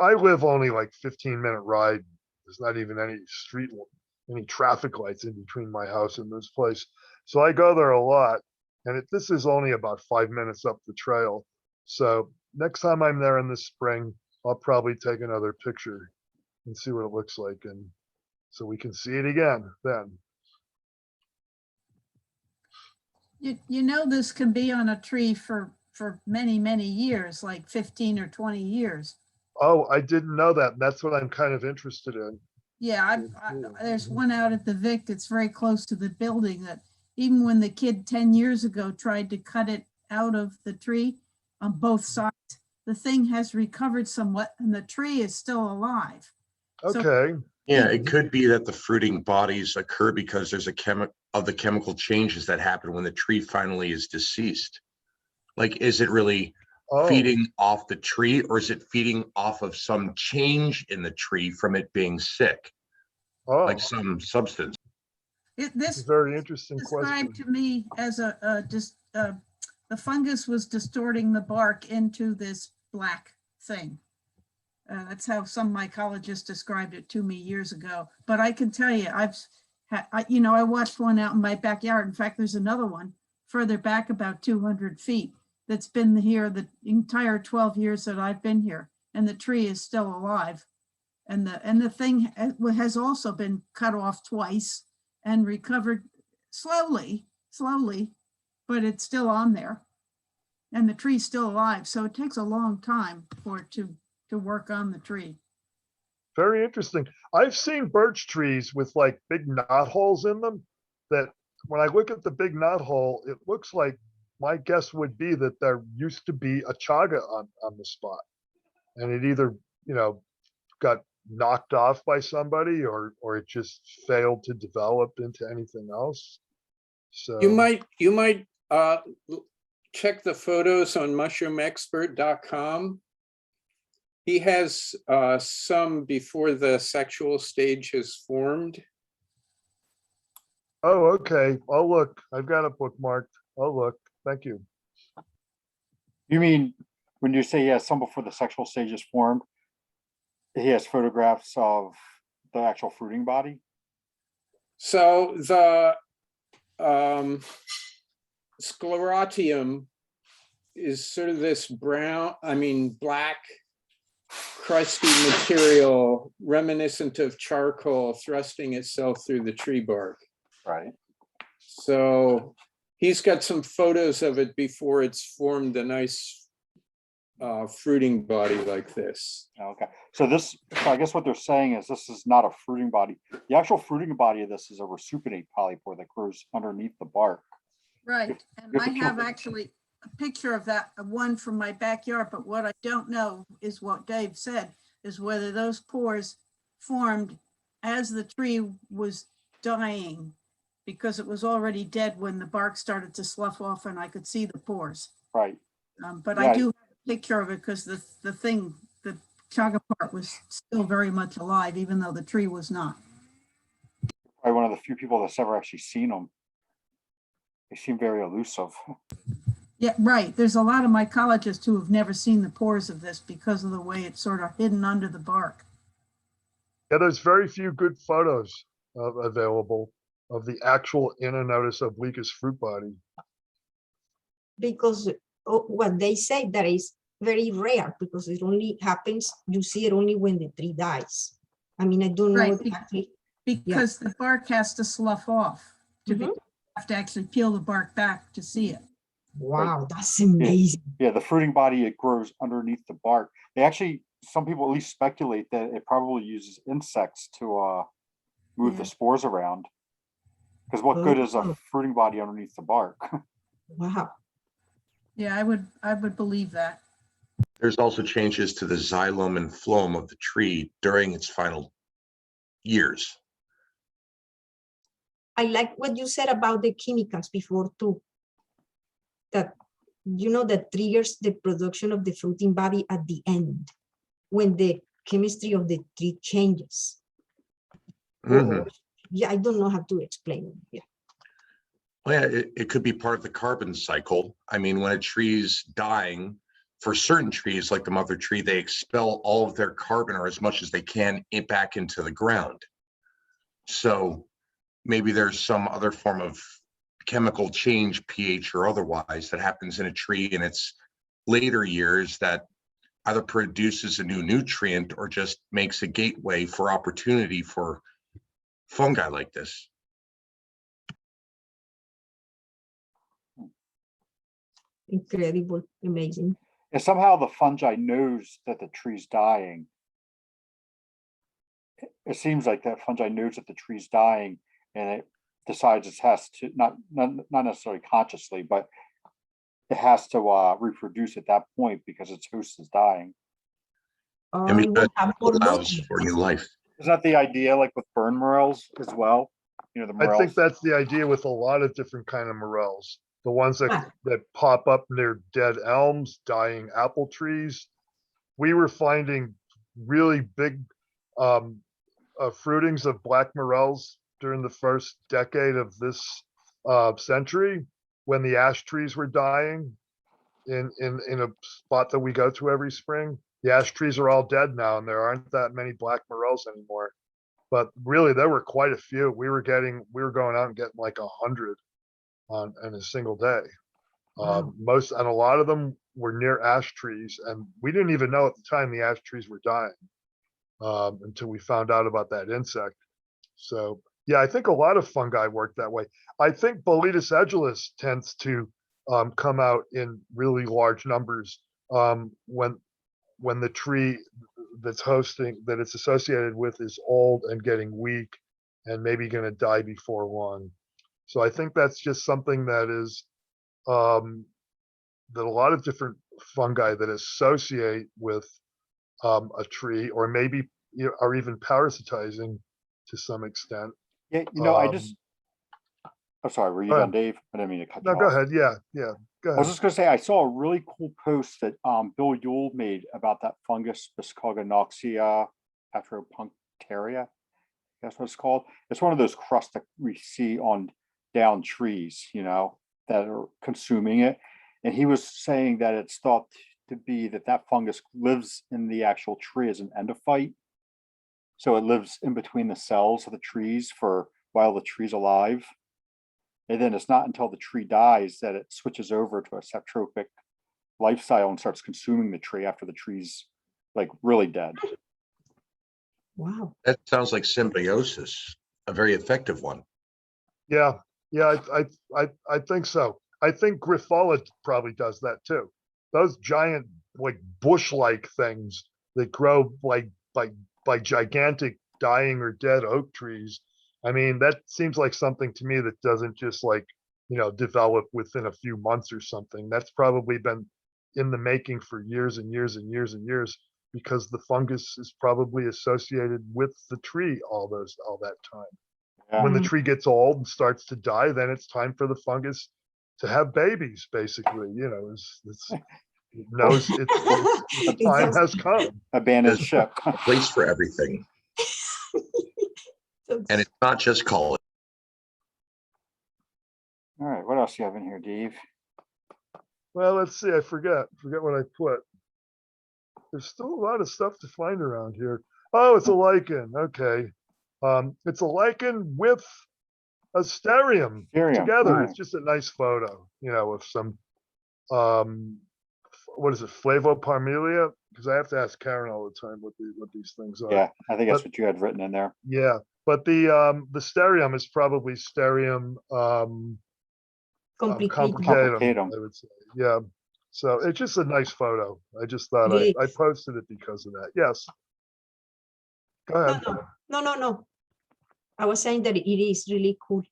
I live only like 15-minute ride. There's not even any traffic lights in between my house and this place. So I go there a lot. And this is only about 5 minutes up the trail. So next time I'm there in the spring, I'll probably take another picture and see what it looks like. And so we can see it again then. You know, this can be on a tree for many, many years, like 15 or 20 years. Oh, I didn't know that. That's what I'm kind of interested in. Yeah, there's one out at the Vic that's very close to the building that even when the kid 10 years ago tried to cut it out of the tree on both sides, the thing has recovered somewhat and the tree is still alive. Okay. Yeah, it could be that the fruiting bodies occur because there's the chemical changes that happen when the tree finally is deceased. Like, is it really feeding off the tree, or is it feeding off of some change in the tree from it being sick? Like some substance. This is a very interesting described question. to me as the fungus was distorting the bark into this black thing. That's how some mycologists described it to me years ago. But I can tell you, I watched one out in my backyard. In fact, there's another one further back about 200 feet that's been here the entire 12 years that I've been here, and the tree is still alive. And the thing has also been cut off twice and recovered slowly, but it's still on there. And the tree's still alive. So it takes a long time for it to work on the tree. Very interesting. I've seen birch trees with like big knot holes in them that when I look at the big knot hole, it looks like my guess would be that there used to be a chaga on the spot. And it either, got knocked off by somebody or it just failed to develop into anything else. So you might check the photos on mushroomexpert.com. He has some before the sexual stage has formed. Oh, okay. I'll look. I've got it bookmarked. I'll look. Thank you. You mean when you say he has some before the sexual stage is formed, he has photographs of the actual fruiting body? So the sclerotium is sort of this black, crusty material reminiscent of charcoal thrusting itself through the tree bark. Right. So he's got some photos of it before it's formed a nice fruiting body like this. Okay. So I guess what they're saying is this is not a fruiting body. The actual fruiting body of this is a racupinate polypore that grows underneath the bark. Right. And I have actually a picture of that, one from my backyard, but what I don't know is what Dave said, is whether those pores formed as the tree was dying because it was already dead when the bark started to slough off and I could see the pores. Right. But Yeah. I do have a picture of it because the chaga part was still very much alive, even though the tree was not. Probably one of the few people that's ever actually seen them. They seem very elusive. Yeah, right. There's a lot of mycologists who have never seen the pores of this because of the way it's sort of hidden under the bark. Yeah, there's very few good photos available of the actual inner notice obliquus fruit body. Because what they say that is very rare because it only happens, you see it only when the tree dies. I mean, I don't know Right, exactly. because the bark has to slough off to be, have to actually peel the bark back to see it. Wow, that's amazing. Yeah, the fruiting body, it grows underneath the bark. They actually, some people at least speculate that it probably uses insects to move the spores around. Because what good is a fruiting body underneath the bark? Wow. Yeah, I would believe that. There's also changes to the xylem and phloem of the tree during its final years. I like what you said about the chemicals before too. That, you know, that triggers the production of the fruiting body at the end when the chemistry of the tree changes. Yeah, I don't know how to explain it. Yeah. Well, yeah, it could be part of the carbon cycle. I mean, when a tree's dying, for certain trees like the mother tree, they expel all of their carbon or as much as they can back into the ground. So maybe there's some other form of chemical change, pH or otherwise, that happens in a tree in its later years that either produces a new nutrient or just makes a gateway for opportunity for fungi like this. Incredible, amazing. And somehow the fungi knows that the tree's dying. It seems like that fungi knows that the tree's dying and it decides it has to, not necessarily consciously, but it has to reproduce at that point because its host is dying. And because it allows for new life. Is that the idea, like with burn morels as well? You know, the morels. I think that's the idea with a lot of different kind of morels. The ones that pop up near dead elms, dying apple trees. We were finding really big fruitings of black morels during the first decade of this century when the ash trees were dying in a spot that we go to every spring. The ash trees are all dead now and there aren't that many black morels anymore. But really there were quite a few. We were going out and getting like 100 in a single day. And a lot of them were near ash trees, and we didn't even know at the time the ash trees were dying until we found out about that insect. So yeah, I think a lot of fungi work that way. I think Boletus edulis tends to come out in really large numbers when the tree that it's associated with is old and getting weak and maybe going to die before long. So I think that's just something that is that a lot of different fungi that associate with a tree, or maybe are even parasitizing to some extent. Yeah, you know, I'm sorry, were you done, Dave? I didn't mean to cut you off. No, go ahead. Yeah, go ahead. I was just going to say, I saw a really cool post that Bill Yule made about that fungus, Biscoganoxia atropunctaria. That's what it's called. It's one of those crusts that we see on down trees, you know, that are consuming it. And he was saying that it's thought to be that fungus lives in the actual tree as an endophyte. So it lives in between the cells of the trees for while the tree's alive. And then it's not until the tree dies that it switches over to a sapropic lifestyle and starts consuming the tree after the tree's like really dead. Wow. That sounds like symbiosis, a very effective one. Yeah, I think so. I think Grifola probably does that too. Those giant like bush-like things that grow like by gigantic dying or dead oak trees. I mean, that seems like something to me that doesn't just like, develop within a few months or something. That's probably been in the making for years and years and years and years, because the fungus is probably associated with the tree all that time. When the Mhm. tree gets old and starts to die, then it's time for the fungus to have babies, basically, it knows the It time sounds- has come. Abandoned There's ship. a place for everything, So and it's not just college. All right, what else you have in here, Dave? Well, let's see, I forget what I put. There's still a lot of stuff to find around here. Oh, it's a lichen, okay. It's a lichen with a sterium Asterium, together. right. It's just a nice photo, of some, what is it, Flavoparmelia? Because I have to ask Karen all the time what these things are. Yeah, I think that's But- what you had written in there. Yeah, but the sterium is probably Sterium complicated. complicatum, I would say. Yeah. So it's just a nice photo. I just thought It I is. posted it because of that. Yes. Go ahead. No. I was saying that it is really cool.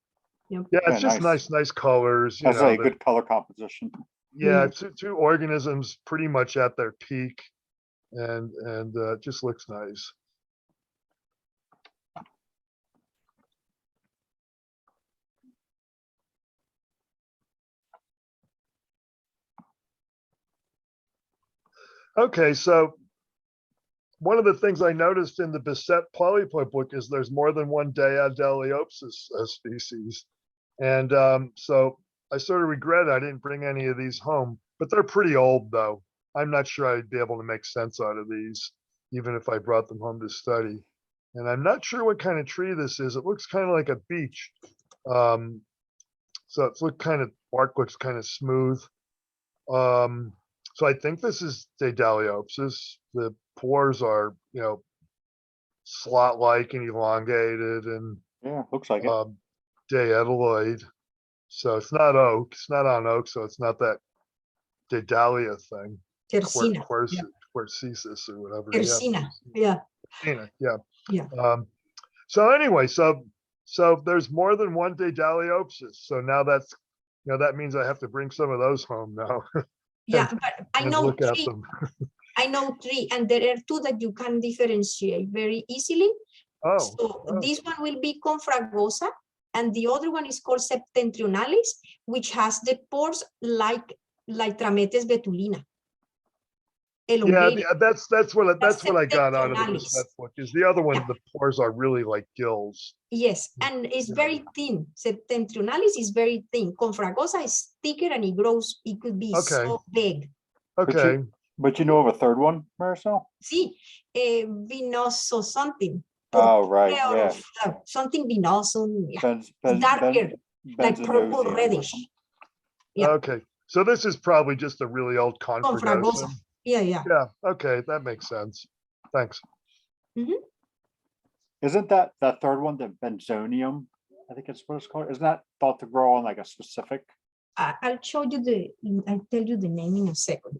Yeah, Yeah, it's just nice. nice colors. That's a that- good color composition. Yeah, two organisms pretty much at their peak, and it just looks nice. Okay, so one of the things I noticed in the Beset polyploid book is there's more than one Daedaleopsis species. And so I sort of regret I didn't bring any of these home, but they're pretty old though. I'm not sure I'd be able to make sense out of these, even if I brought them home to study. And I'm not sure what kind of tree this is. It looks kind of like a beech. So bark looks kind of smooth. So I think this is Daedaleopsis. The pores are, slot-like and elongated and Yeah, looks like it. dietaloid. So it's not oak. It's not on oak, so it's not that Daedalia thing. Quercina. Quercesis or whatever. Quercina. Yeah. Quercina, yeah. Yeah. So anyway, so there's more than one Daedaleopsis. So now that's, that means I have to bring some of those home now. Yeah, but I and know look at three. them. I know three, and there are two that you can differentiate very easily. So this one will be Confragosa, and the other one is called Septentrionalis, which has the pores like Trametes betulina. Elongated. Yeah, that's what I got out of the Septentrionalis. Beset book. Is the other one, Yeah. the pores are really like gills. Yes, and it's very thin. Septentrionalis is very thin. Confragosa is thicker and it could be so big. Okay. But you know of a third one, Maricel? Sí, vinoso something. Oh, right, Purple yeah. flower, something vinosum. Yeah. Benz, Darker, like purple Benzonosia or reddish. something. Yeah. Okay. So this is probably just a really old Confragosa. Confragosa. Yeah. Yeah. Okay, that makes sense. Thanks. Isn't that third one, the benzonium? I think it's what it's called. Isn't that thought to grow on like a specific? I'll show you I'll tell you the name in a second.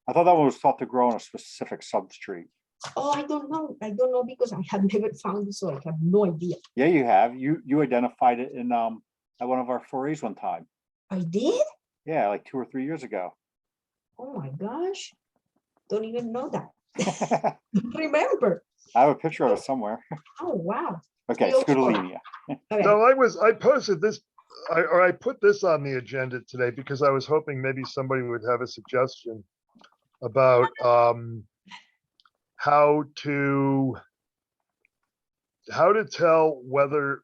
I thought that one was thought to grow on a specific substrate. Oh, I don't know because I have never found it, so I have no idea. Yeah, you have. You identified it in at one of our forays one time. I did? Yeah, like 2 or 3 years ago. Oh my gosh. Don't even know that. Remember. I have a picture of it somewhere. Oh wow. Okay, Still Scutellaria. Okay. So I posted this, I put this on the agenda today because I was hoping maybe somebody would have a suggestion about how to tell whether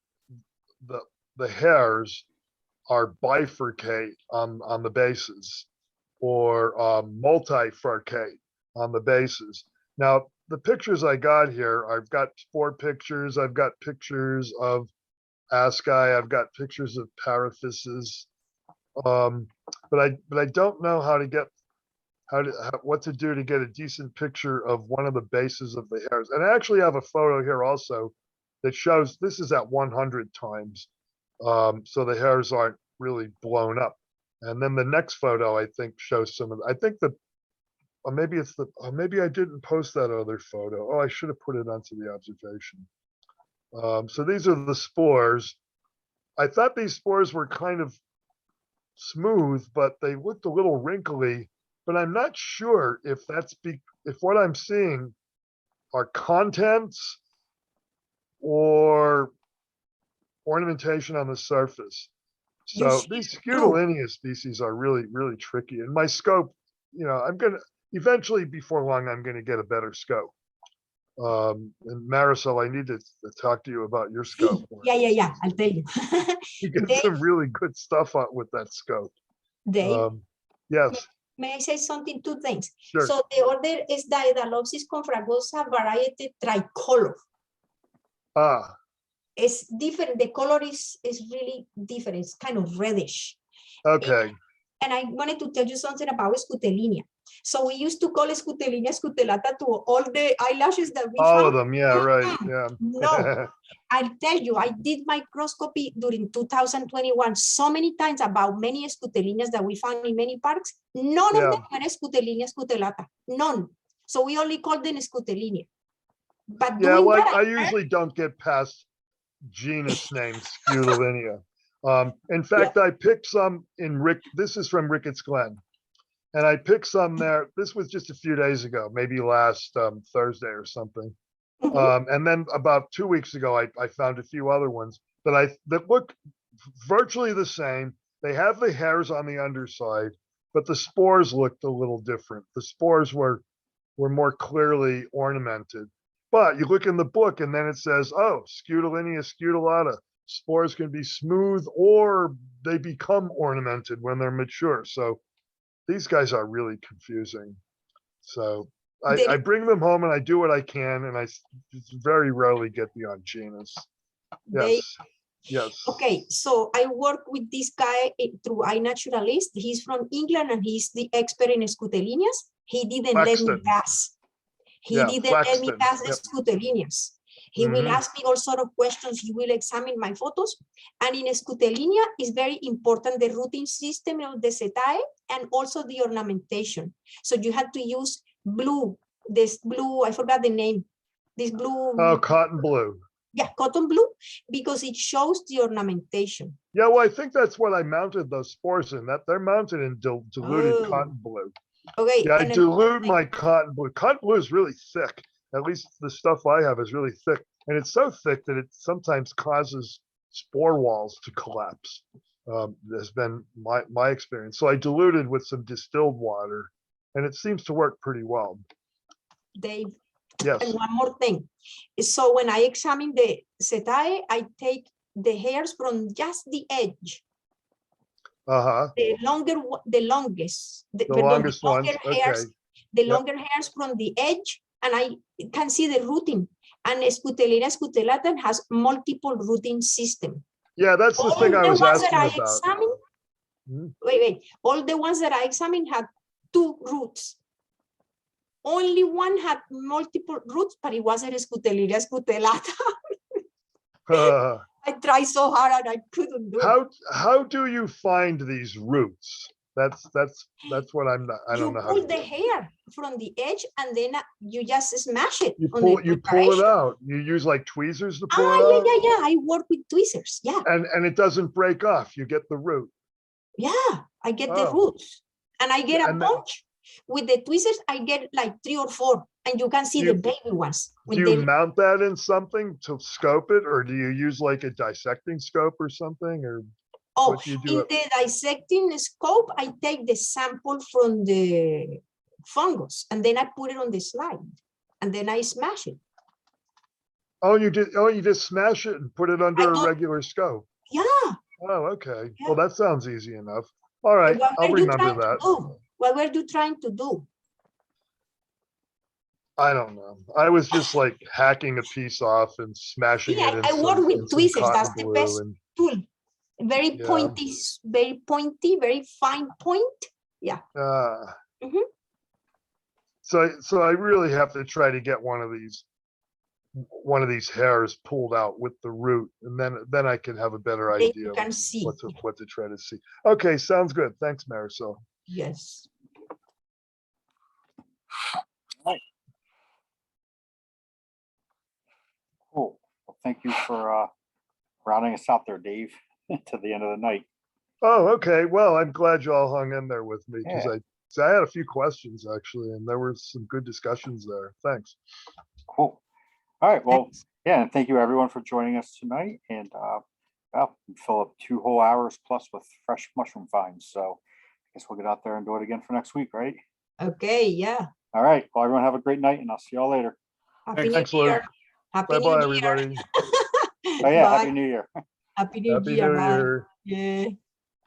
the hairs are bifurcate on the bases or multifurcate on the bases. Now, the pictures I got here, I've got 4 pictures. I've got pictures of asci, I've got pictures of paraphysis, but I don't know what to do to get a decent picture of one of the bases of the hairs. And I actually have a photo here also that shows this is at 100 times, so the hairs aren't really blown up. And then the next photo I think shows some of I think or maybe it's maybe I didn't post that other photo. Oh, I should have put it onto the observation. So these are the spores. I thought these spores were kind of smooth, but they looked a little wrinkly. But I'm not sure if if what I'm seeing are contents or ornamentation on the surface. You So see these it through. Scutellaria species are really, really tricky. And my scope, I'm gonna eventually, before long, I'm gonna get a better scope. And Marisol, I need to talk to you about your scope. Yeah. I'll tell you. You get They- some really good stuff out with that scope. Dave, Yes, may I say something? Two things. sure. So the order is Daedalopsis confragosa variety tricolor. Ah, It's different. The color is really different. It's kind of reddish. okay. And I wanted to tell you something about Scutellinia. So we used to call Scutellinia scutellata to all the eyelashes that we All found. of them, yeah, right, yeah. No, I'll tell you, I did microscopy during 2021 so many times about many Scutellinias that we found in many parks. None Yeah. of them were Scutellinia scutellata. None. So we only called them Scutellinia. But Yeah, doing well, that, I usually don't get past genus names, Scutellinia. In fact, I picked some in this is from Ricketts Glen. And I picked some there. This was just a few days ago, maybe last Thursday or something. And then about 2 weeks ago, I found a few other ones that look virtually the same. They have the hairs on the underside, but the spores looked a little different. The spores were more clearly ornamented. But you look in the book and then it says, oh, Scutellinia scutellata. Spores can be smooth or they become ornamented when they're mature. So these guys are really confusing. So I bring them home and I do what I can, and I very rarely get beyond genus. Yes. Okay, so I work with this guy through iNaturalist. He's from England and he's the expert in Scutellinias. He didn't let me Flaxton. pass. He Yeah, didn't let me Flaxton. pass the Yep. Scutellinias. He will ask me all sort of questions. He will examine my photos. And in Scutellinia, it's very important the rooting system of the setae and also the ornamentation. So you have to use blue, this blue, I forgot the name, this blue. Oh, cotton blue. Yeah, cotton blue, because it shows the ornamentation. Yeah, well, I think that's what I mounted those spores in. That they're mounted in diluted cotton blue. Okay. Yeah, I dilute my cotton blue. Cotton blue is really thick. At least the stuff I have is really thick. And it's so thick that it sometimes causes spore walls to collapse. Has been my experience. So I diluted with some distilled water and it seems to work pretty well. Dave, yes. And one more thing. So when I examine the setae, I take the hairs from just the edge. The longest, the longest ones. hairs, Okay. the longer hairs from the edge, and I can see the rooting. And Scutellinia scutellata has multiple rooting system. Yeah, that's the thing I was asking about. Examined, wait. All the ones that I examined had 2 roots. Only one had multiple roots, but it wasn't Scutellinia scutellata. I tried so hard and I couldn't do it. How do you find these roots? That's what I don't know how to pull the hair from the edge and then you just smash it. You pull it out. You use like tweezers to pull it out? Yeah. I work with tweezers. Yeah. And it doesn't break off. You get the root. Yeah, I get the roots. And I get a bunch. With the tweezers, I get like 3 or 4. And you can see the baby ones. Do you mount that in something to scope it? Or do you use like a dissecting scope or something? Or in the dissecting scope, I take the sample from the fungus and then I put it on the slide and then I smash it. Oh, you just smash it and put it under a regular scope. Yeah. Oh, okay. Yeah. Well, that sounds easy enough. All right, I'll remember that. What were you trying to do? I don't know. I was just like hacking a piece off and smashing it in I work with tweezers. That's the best tool. Very pointy, very fine point. Yeah. So I really have to try to get one of these hairs pulled out with the root, and then I can have a better idea. You can see what to try to see. Okay, sounds good. Thanks, Marisol. Yes. Cool. Well, thank you for rounding us out there, Dave, to the end of the night. Oh, okay. Well, I'm glad you all hung in there with me because I had a few questions actually, and there were some good discussions there. Thanks. Cool. All right. Well, and thank you everyone for joining us tonight. And Well, we fill up 2 whole hours plus with fresh mushroom finds. So I guess we'll get out there and do it again for next week, right? Okay, yeah. All right. Well, everyone have a great night and I'll see y'all later. Happy New Thanks, Luke. Year. Happy Bye-bye, New Year. everybody. Oh yeah, Bye. Happy New Year. Happy New Happy Year. New Bye. Year. Yeah.